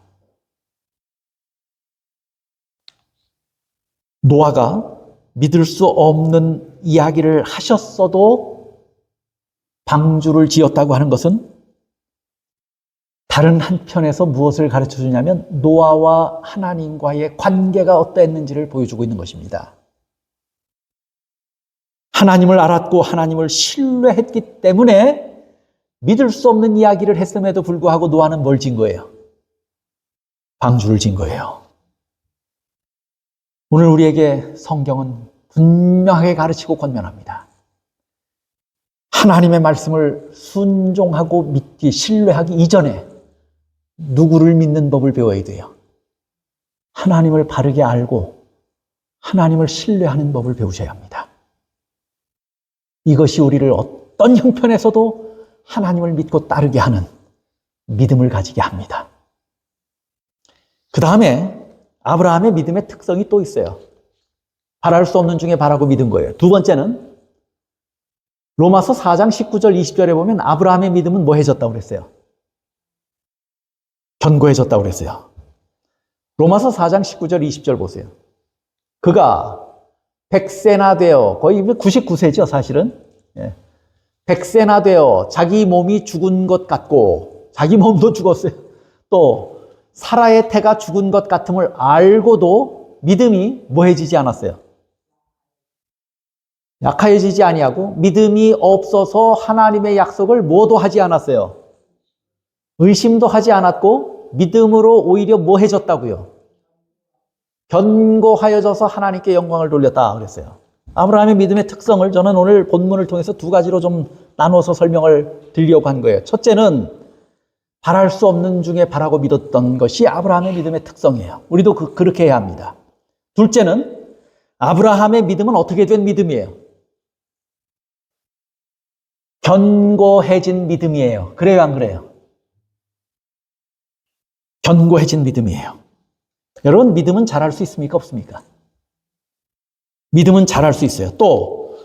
노아가 믿을 수 없는 이야기를 하셨어도 방주를 지었다고 하는 것은 다른 한편에서 무엇을 가르쳐 주냐면 노아와 하나님과의 관계가 어떠했는지를 보여주고 있는 것입니다. 하나님을 알았고 하나님을 신뢰했기 때문에 믿을 수 없는 이야기를 했음에도 불구하고 노아는 뭘 진 거예요? 방주를 진 거예요. 오늘 우리에게 성경은 분명하게 가르치고 권면합니다. 하나님의 말씀을 순종하고 믿기, 신뢰하기 이전에 누구를 믿는 법을 배워야 돼요? 하나님을 바르게 알고 하나님을 신뢰하는 법을 배우셔야 합니다. 이것이 우리를 어떤 형편에서도 하나님을 믿고 따르게 하는 믿음을 가지게 합니다. 그 다음에 아브라함의 믿음의 특성이 또 있어요. 바랄 수 없는 중에 바라고 믿은 거예요. 두 번째는 로마서 4장 19절 20절에 보면 아브라함의 믿음은 뭐 해졌다고 그랬어요? 견고해졌다고 그랬어요. 로마서 4장 19절 20절 보세요. 그가 100세나 되어, 거의 99세죠 사실은. 100세나 되어 자기 몸이 죽은 것 같고 자기 몸도 죽었어요. 또 사라의 태가 죽은 것 같음을 알고도 믿음이 뭐해지지 않았어요? 약해지지 아니하고 믿음이 없어서 하나님의 약속을 뭐도 하지 않았어요? 의심도 하지 않았고 믿음으로 오히려 뭐해졌다고요? 견고하여져서 하나님께 영광을 돌렸다 그랬어요. 아브라함의 믿음의 특성을 저는 오늘 본문을 통해서 두 가지로 좀 나눠서 설명을 드리려고 한 거예요. 첫째는 바랄 수 없는 중에 바라고 믿었던 것이 아브라함의 믿음의 특성이에요. 우리도 그렇게 해야 합니다. 둘째는 아브라함의 믿음은 어떻게 된 믿음이에요? 견고해진 믿음이에요. 그래요, 안 그래요? 견고해진 믿음이에요. 여러분, 믿음은 잘할 수 있습니까? 없습니까? 믿음은 잘할 수 있어요. 또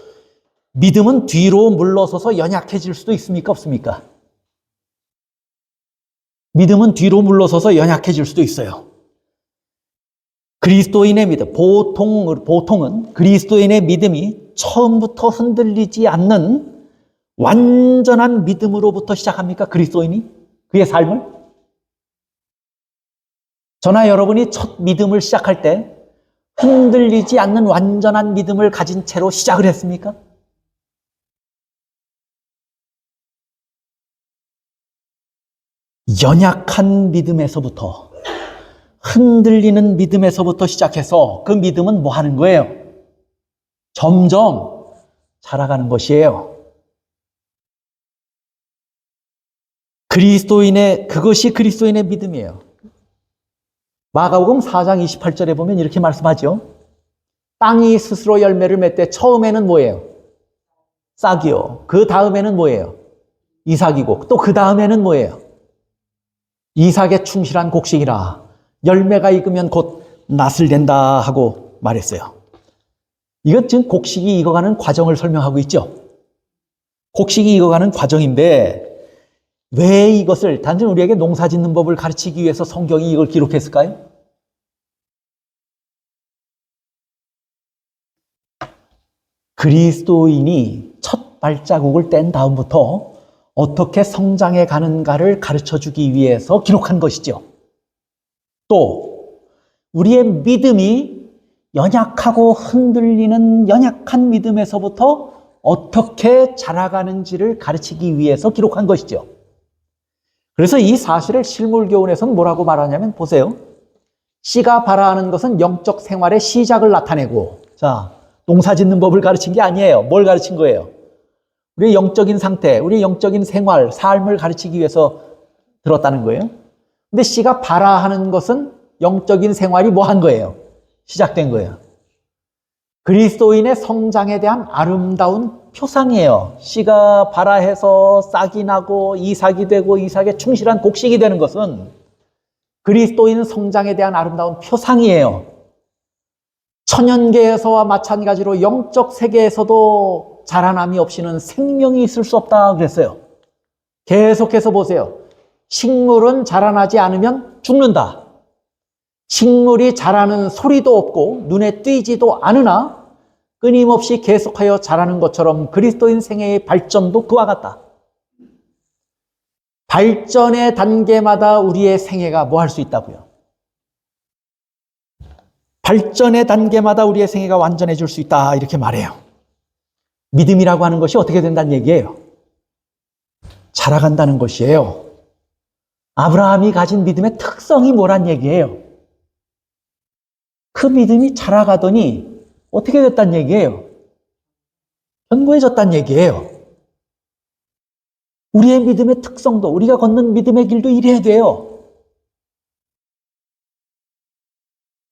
믿음은 뒤로 물러서서 연약해질 수도 있습니까? 없습니까? 믿음은 뒤로 물러서서 연약해질 수도 있어요. 그리스도인의 믿음, 보통은 그리스도인의 믿음이 처음부터 흔들리지 않는 완전한 믿음으로부터 시작합니까? 그리스도인이? 그의 삶을? 저나 여러분이 첫 믿음을 시작할 때 흔들리지 않는 완전한 믿음을 가진 채로 시작을 했습니까? 연약한 믿음에서부터, 흔들리는 믿음에서부터 시작해서 그 믿음은 뭐 하는 거예요? 점점 자라가는 것이에요. 그것이 그리스도인의 믿음이에요. 마가복음 4장 28절에 보면 이렇게 말씀하죠. 땅이 스스로 열매를 맺되 처음에는 뭐예요? 싹이요. 그 다음에는 뭐예요? 이삭이고 또 그 다음에는 뭐예요? 이삭에 충실한 곡식이라 열매가 익으면 곧 낫을 된다 하고 말했어요. 이것 지금 곡식이 익어가는 과정을 설명하고 있죠. 곡식이 익어가는 과정인데 왜 이것을 단순히 우리에게 농사 짓는 법을 가르치기 위해서 성경이 이걸 기록했을까요? 그리스도인이 첫 발자국을 뗀 다음부터 어떻게 성장해 가는가를 가르쳐주기 위해서 기록한 것이죠. 또 우리의 믿음이 연약하고 흔들리는 연약한 믿음에서부터 어떻게 자라가는지를 가르치기 위해서 기록한 것이죠. 그래서 이 사실을 실물교훈에서는 뭐라고 말하냐면 보세요. 씨가 발아하는 것은 영적 생활의 시작을 나타내고, 자, 농사 짓는 법을 가르친 게 아니에요. 뭘 가르친 거예요? 우리의 영적인 상태, 우리의 영적인 생활, 삶을 가르치기 위해서 들었다는 거예요. 근데 씨가 발아하는 것은 영적인 생활이 뭐 한 거예요? 시작된 거예요. 그리스도인의 성장에 대한 아름다운 표상이에요. 씨가 발아해서 싹이 나고 이삭이 되고 이삭에 충실한 곡식이 되는 것은 그리스도인 성장에 대한 아름다운 표상이에요. 천연계에서와 마찬가지로 영적 세계에서도 자라남이 없이는 생명이 있을 수 없다 그랬어요. 계속해서 보세요. 식물은 자라나지 않으면 죽는다. 식물이 자라는 소리도 없고 눈에 띄지도 않으나 끊임없이 계속하여 자라는 것처럼 그리스도인 생애의 발전도 그와 같다. 발전의 단계마다 우리의 생애가 뭐 할 수 있다고요? 발전의 단계마다 우리의 생애가 완전해질 수 있다 이렇게 말해요. 믿음이라고 하는 것이 어떻게 된다는 얘기예요? 자라간다는 것이에요. 아브라함이 가진 믿음의 특성이 뭐란 얘기예요? 그 믿음이 자라가더니 어떻게 됐단 얘기예요? 견고해졌단 얘기예요. 우리의 믿음의 특성도, 우리가 걷는 믿음의 길도 이래야 돼요.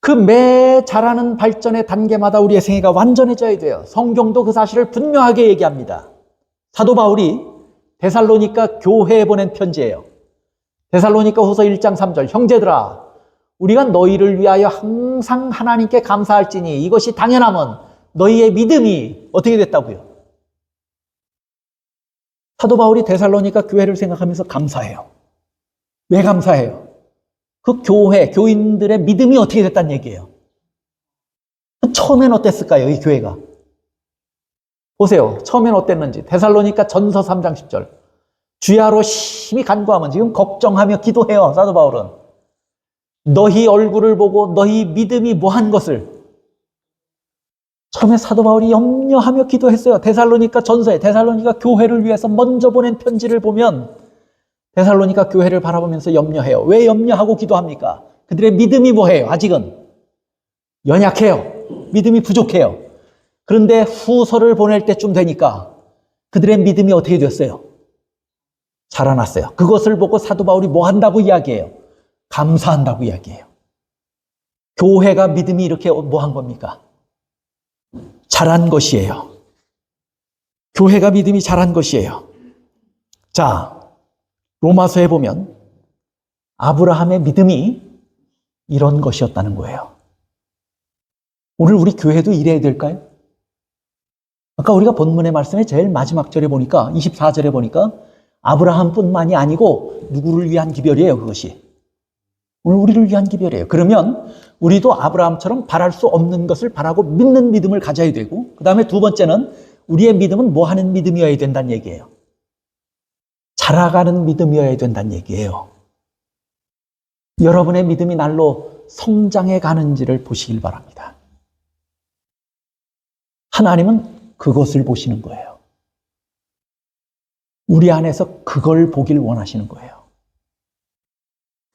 그 매 자라는 발전의 단계마다 우리의 생애가 완전해져야 돼요. 성경도 그 사실을 분명하게 얘기합니다. 사도 바울이 데살로니가 교회에 보낸 편지예요. 데살로니가 후서 1장 3절, 형제들아 우리가 너희를 위하여 항상 하나님께 감사할지니 이것이 당연함은 너희의 믿음이 어떻게 됐다고요? 사도 바울이 데살로니가 교회를 생각하면서 감사해요. 왜 감사해요? 그 교회, 교인들의 믿음이 어떻게 됐다는 얘기예요. 처음엔 어땠을까요? 이 교회가. 보세요. 처음엔 어땠는지. 데살로니가 전서 3장 10절. 주야로 심히 간구하면 지금 걱정하며 기도해요. 사도 바울은. 너희 얼굴을 보고 너희 믿음이 뭐한 것을 처음에 사도 바울이 염려하며 기도했어요. 데살로니가 전서에 데살로니가 교회를 위해서 먼저 보낸 편지를 보면 데살로니가 교회를 바라보면서 염려해요. 왜 염려하고 기도합니까? 그들의 믿음이 뭐해요? 아직은 연약해요. 믿음이 부족해요. 그런데 후서를 보낼 때쯤 되니까 그들의 믿음이 어떻게 됐어요? 자라났어요. 그것을 보고 사도 바울이 뭐 한다고 이야기해요? 감사한다고 이야기해요. 교회가 믿음이 이렇게 뭐 한 겁니까? 자란 것이에요. 교회가 믿음이 자란 것이에요. 자, 로마서에 보면 아브라함의 믿음이 이런 것이었다는 거예요. 오늘 우리 교회도 이래야 될까요? 아까 우리가 본문의 말씀에 제일 마지막 절에 보니까 24절에 보니까 아브라함뿐만이 아니고 누구를 위한 기별이에요, 그것이. 오늘 우리를 위한 기별이에요. 그러면 우리도 아브라함처럼 바랄 수 없는 것을 바라고 믿는 믿음을 가져야 되고, 그 다음에 두 번째는 우리의 믿음은 뭐 하는 믿음이어야 된다는 얘기예요. 자라가는 믿음이어야 된다는 얘기예요. 여러분의 믿음이 날로 성장해 가는지를 보시길 바랍니다. 하나님은 그것을 보시는 거예요. 우리 안에서 그걸 보길 원하시는 거예요.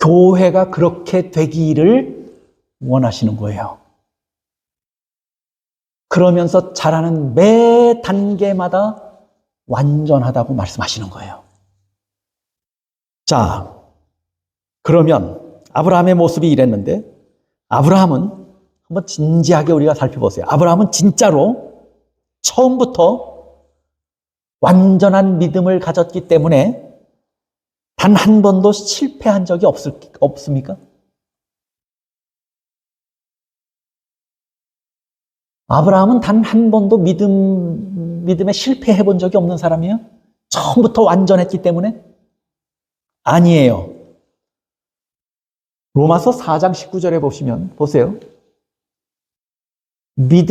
교회가 그렇게 되기를 원하시는 거예요. 그러면서 자라는 매 단계마다 완전하다고 말씀하시는 거예요. 자, 그러면 아브라함의 모습이 이랬는데, 아브라함은 한번 진지하게 우리가 살펴보세요. 아브라함은 진짜로 처음부터 완전한 믿음을 가졌기 때문에 단 한 번도 실패한 적이 없습니까? 아브라함은 단 한 번도 믿음에 실패해 본 적이 없는 사람이에요? 처음부터 완전했기 때문에? 아니에요. 로마서 4장 19절에 보세요.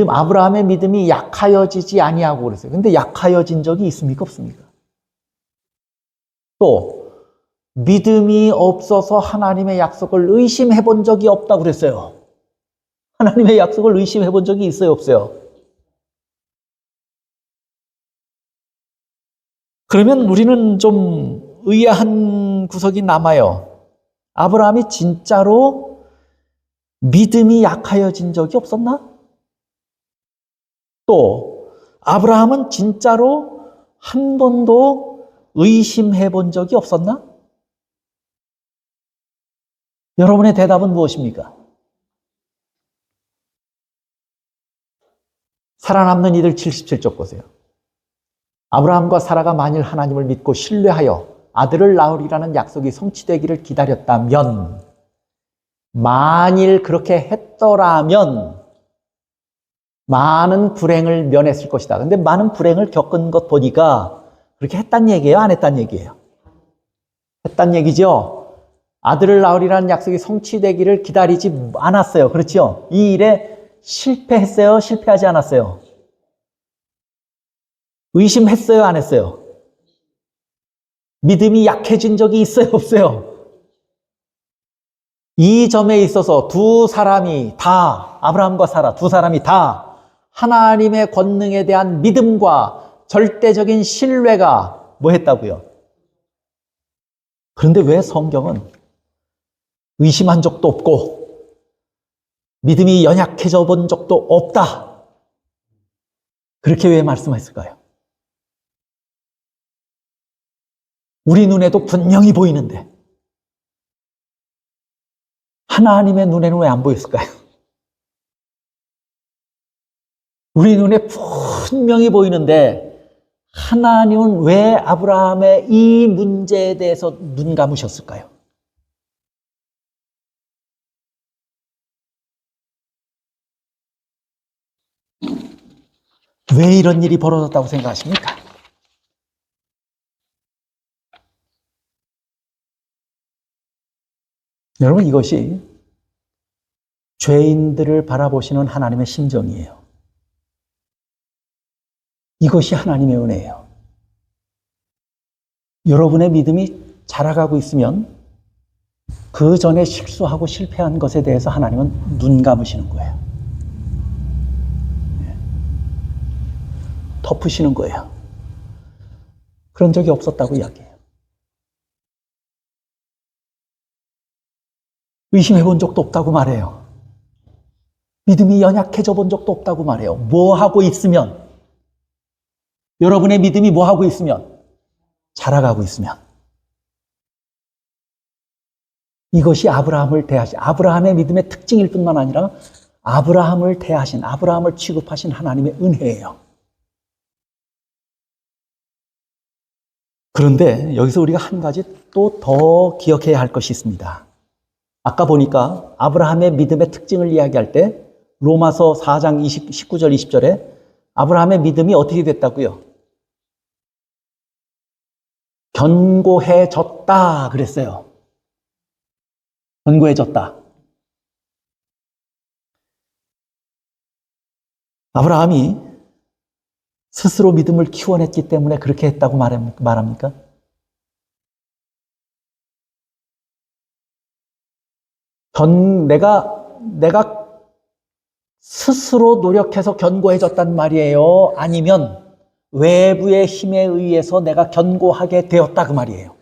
아브라함의 믿음이 약하여지지 아니하고 그랬어요. 근데 약하여진 적이 있습니까? 없습니까? 또, 믿음이 없어서 하나님의 약속을 의심해 본 적이 없다고 그랬어요. 하나님의 약속을 의심해 본 적이 있어요? 없어요? 그러면 우리는 좀 의아한 구석이 남아요. 아브라함이 진짜로 믿음이 약하여진 적이 없었나? 또 아브라함은 진짜로 한 번도 의심해 본 적이 없었나? 여러분의 대답은 무엇입니까? 살아남는 이들 77쪽 보세요. 아브라함과 사라가 만일 하나님을 믿고 신뢰하여 아들을 낳으리라는 약속이 성취되기를 기다렸다면, 만일 그렇게 했더라면 많은 불행을 면했을 것이다. 근데 많은 불행을 겪은 것 보니까 그렇게 했단 얘기예요? 안 했단 얘기예요? 했단 얘기죠? 아들을 낳으리라는 약속이 성취되기를 기다리지 않았어요. 그렇죠? 이 일에 실패했어요? 실패하지 않았어요? 의심했어요? 안 했어요? 믿음이 약해진 적이 있어요? 없어요? 이 점에 있어서 두 사람이 다, 아브라함과 사라 두 사람이 다 하나님의 권능에 대한 믿음과 절대적인 신뢰가 뭐 했다고요? 그런데 왜 성경은 의심한 적도 없고 믿음이 연약해져 본 적도 없다, 그렇게 왜 말씀했을까요? 우리 눈에도 분명히 보이는데 하나님의 눈에는 왜 안 보였을까요? 우리 눈에 분명히 보이는데 하나님은 왜 아브라함의 이 문제에 대해서 눈 감으셨을까요? 왜 이런 일이 벌어졌다고 생각하십니까? 여러분, 이것이 죄인들을 바라보시는 하나님의 심정이에요. 이것이 하나님의 은혜예요. 여러분의 믿음이 자라가고 있으면 그 전에 실수하고 실패한 것에 대해서 하나님은 눈 감으시는 거예요. 덮으시는 거예요. 그런 적이 없었다고 이야기해요. 의심해 본 적도 없다고 말해요. 믿음이 연약해져 본 적도 없다고 말해요. 뭐 하고 있으면, 여러분의 믿음이 뭐 하고 있으면, 자라가고 있으면, 이것이 아브라함을 대하신, 아브라함의 믿음의 특징일 뿐만 아니라 아브라함을 대하신, 아브라함을 취급하신 하나님의 은혜예요. 그런데 여기서 우리가 한 가지 또 더 기억해야 할 것이 있습니다. 아까 보니까 아브라함의 믿음의 특징을 이야기할 때 로마서 4장 19절 20절에 아브라함의 믿음이 어떻게 됐다고요? 견고해졌다 그랬어요. 견고해졌다. 아브라함이 스스로 믿음을 키워냈기 때문에 그렇게 했다고 말합니까? 내가 스스로 노력해서 견고해졌단 말이에요? 아니면 외부의 힘에 의해서 내가 견고하게 되었다 그 말이에요?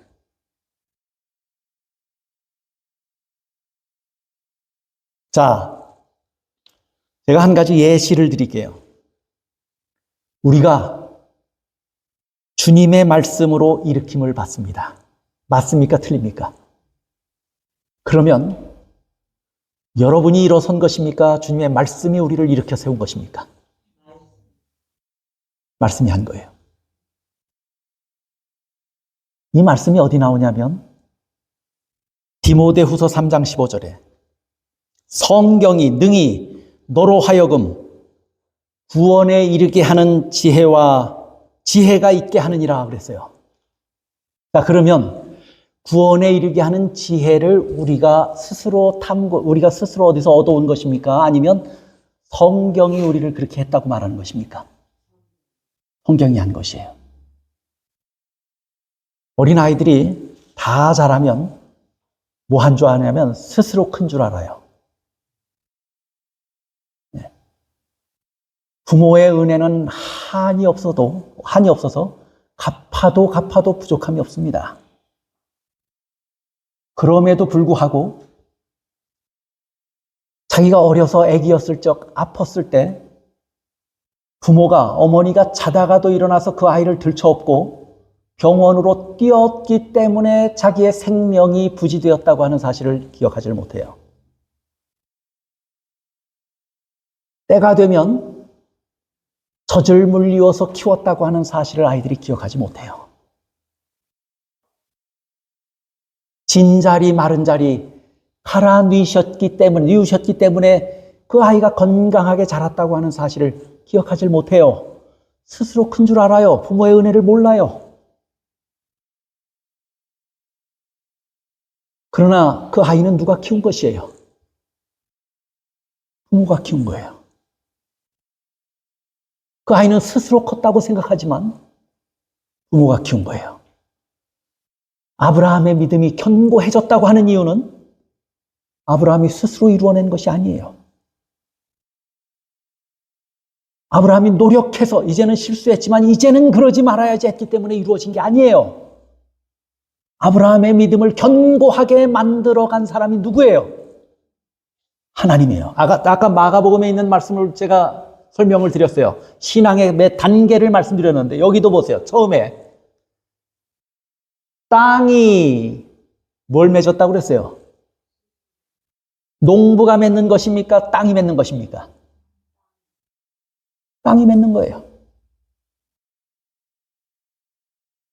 자, 제가 한 가지 예시를 드릴게요. 우리가 주님의 말씀으로 일으킴을 받습니다. 맞습니까? 틀립니까? 그러면 여러분이 일어선 것입니까? 주님의 말씀이 우리를 일으켜 세운 것입니까? 말씀이 한 거예요. 이 말씀이 어디 나오냐면 디모데후서 3장 15절에 성경이 능히 너로 하여금 구원에 이르게 하는 지혜가 있게 하느니라 그랬어요. 자, 그러면 구원에 이르게 하는 지혜를 우리가 스스로 어디서 얻어온 것입니까? 아니면 성경이 우리를 그렇게 했다고 말하는 것입니까? 성경이 한 것이에요. 어린아이들이 다 자라면 뭐 한 줄 아냐면 스스로 큰 줄 알아요. 부모의 은혜는 한이 없어서 갚아도 부족함이 없습니다. 그럼에도 불구하고 자기가 어려서 아기였을 적 아팠을 때 어머니가 자다가도 일어나서 그 아이를 들쳐업고 병원으로 뛰었기 때문에 자기의 생명이 부지되었다고 하는 사실을 기억하지 못해요. 때가 되면 젖을 물리워서 키웠다고 하는 사실을 아이들이 기억하지 못해요. 진 자리 마른 자리 갈아뉘으셨기 때문에 그 아이가 건강하게 자랐다고 하는 사실을 기억하지 못해요. 스스로 큰 줄 알아요. 부모의 은혜를 몰라요. 그러나 그 아이는 누가 키운 것이에요? 부모가 키운 거예요. 그 아이는 스스로 컸다고 생각하지만 부모가 키운 거예요. 아브라함의 믿음이 견고해졌다고 하는 이유는 아브라함이 스스로 이루어낸 것이 아니에요. 아브라함이 노력해서 이제는 실수했지만 이제는 그러지 말아야지 했기 때문에 이루어진 게 아니에요. 아브라함의 믿음을 견고하게 만들어간 사람이 누구예요? 하나님이에요. 아까 마가복음에 있는 말씀을 제가 설명을 드렸어요. 신앙의 몇 단계를 말씀드렸는데 여기도 보세요. 처음에 땅이 뭘 맺었다고 그랬어요? 농부가 맺는 것입니까? 땅이 맺는 것입니까? 땅이 맺는 거예요.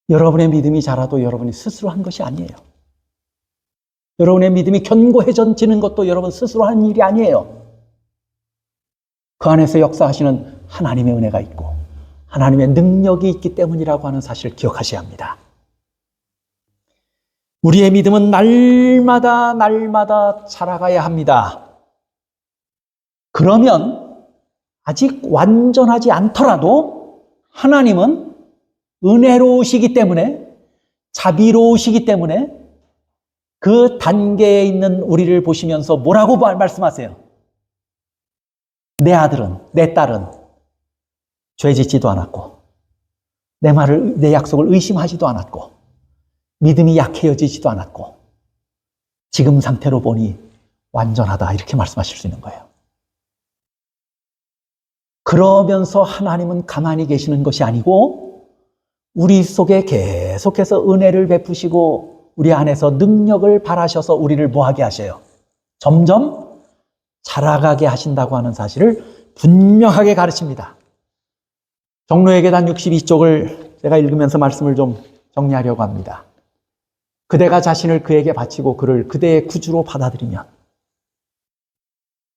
여러분의 믿음이 자라도 여러분이 스스로 한 것이 아니에요. 여러분의 믿음이 견고해지는 것도 여러분 스스로 한 일이 아니에요. 그 안에서 역사하시는 하나님의 은혜가 있고 하나님의 능력이 있기 때문이라고 하는 사실을 기억하셔야 합니다. 우리의 믿음은 날마다 자라가야 합니다. 그러면 아직 완전하지 않더라도 하나님은 은혜로우시기 때문에 자비로우시기 때문에 그 단계에 있는 우리를 보시면서 뭐라고 말씀하세요? 내 아들은, 내 딸은 죄 짓지도 않았고, 내 약속을 의심하지도 않았고, 믿음이 약해지지도 않았고, 지금 상태로 보니 완전하다. 이렇게 말씀하실 수 있는 거예요. 그러면서 하나님은 가만히 계시는 것이 아니고 우리 속에 계속해서 은혜를 베푸시고 우리 안에서 능력을 발하셔서 우리를 뭐하게 하셔요? 점점 자라가게 하신다고 하는 사실을 분명하게 가르칩니다. 종로의 계단 62쪽을 제가 읽으면서 말씀을 좀 정리하려고 합니다. 그대가 자신을 그에게 바치고 그를 그대의 구주로 받아들이면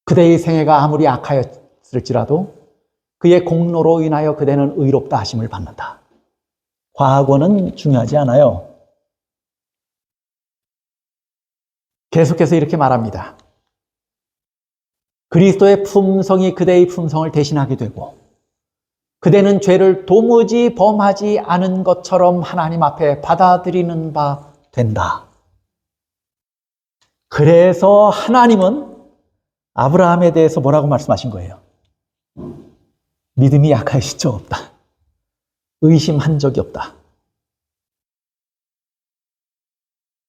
그대의 생애가 아무리 악하였을지라도 그의 공로로 인하여 그대는 의롭다 하심을 받는다. 과거는 중요하지 않아요. 계속해서 이렇게 말합니다. 그리스도의 품성이 그대의 품성을 대신하게 되고 그대는 죄를 도무지 범하지 않은 것처럼 하나님 앞에 받아들이는 바 된다. 그래서 하나님은 아브라함에 대해서 뭐라고 말씀하신 거예요? 믿음이 약하신 적 없다. 의심한 적이 없다.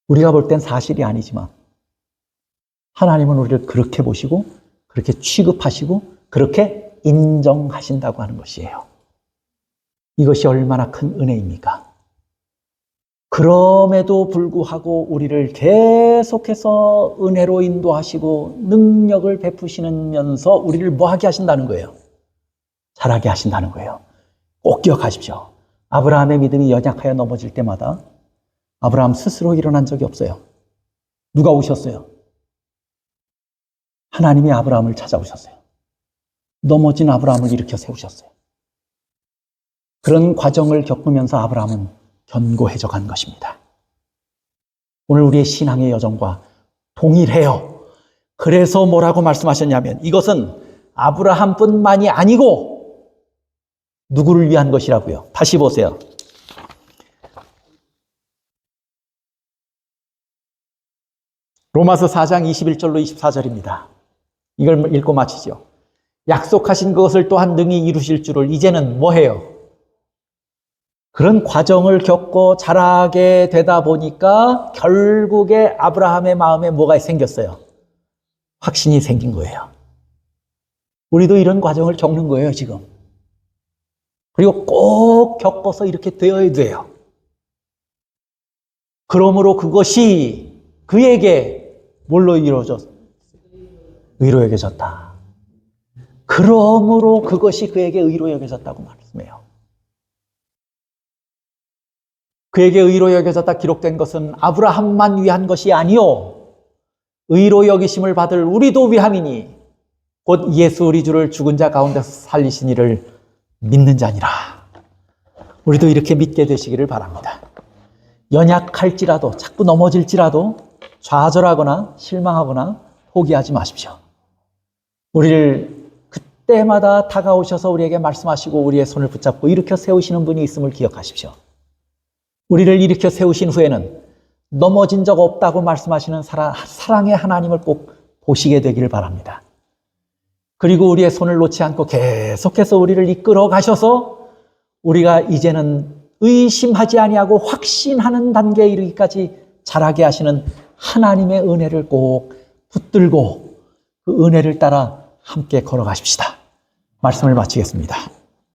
우리가 볼 땐 사실이 아니지만 하나님은 우리를 그렇게 보시고 그렇게 취급하시고 그렇게 인정하신다고 하는 것이에요. 이것이 얼마나 큰 은혜입니까? 그럼에도 불구하고 우리를 계속해서 은혜로 인도하시고 능력을 베푸시면서 우리를 뭐하게 하신다는 거예요? 자라게 하신다는 거예요. 꼭 기억하십시오. 아브라함의 믿음이 연약하여 넘어질 때마다 아브라함 스스로 일어난 적이 없어요. 누가 오셨어요? 하나님이 아브라함을 찾아오셨어요. 넘어진 아브라함을 일으켜 세우셨어요. 그런 과정을 겪으면서 아브라함은 견고해져 간 것입니다. 오늘 우리의 신앙의 여정과 동일해요. 그래서 뭐라고 말씀하셨냐면 이것은 아브라함뿐만이 아니고 누구를 위한 것이라고요? 다시 보세요. 로마서 4장 21절로 24절입니다. 이걸 읽고 마치죠. 약속하신 것을 또한 능히 이루실 줄을 이제는 뭐해요? 그런 과정을 겪고 자라게 되다 보니까 결국에 아브라함의 마음에 뭐가 생겼어요? 확신이 생긴 거예요. 우리도 이런 과정을 겪는 거예요, 지금. 그리고 꼭 겪어서 이렇게 되어야 돼요. 그러므로 그것이 그에게 뭘로 이루어졌어요? 의로 여겨졌다. 그러므로 그것이 그에게 의로 여겨졌다고 말씀해요. 그에게 의로 여겨졌다 기록된 것은 아브라함만 위한 것이 아니요 의로 여기심을 받을 우리도 위함이니 곧 예수 우리 주를 죽은 자 가운데서 살리신 이를 믿는 자니라. 우리도 이렇게 믿게 되시기를 바랍니다. 연약할지라도 자꾸 넘어질지라도 좌절하거나 실망하거나 포기하지 마십시오. 우리를 그때마다 다가오셔서 우리에게 말씀하시고 우리의 손을 붙잡고 일으켜 세우시는 분이 있음을 기억하십시오. 우리를 일으켜 세우신 후에는 넘어진 적 없다고 말씀하시는 사랑의 하나님을 꼭 보시게 되기를 바랍니다. 그리고 우리의 손을 놓지 않고 계속해서 우리를 이끌어 가셔서 우리가 이제는 의심하지 아니하고 확신하는 단계에 이르기까지 자라게 하시는 하나님의 은혜를 꼭 붙들고 그 은혜를 따라 함께 걸어가십시다. 말씀을 마치겠습니다.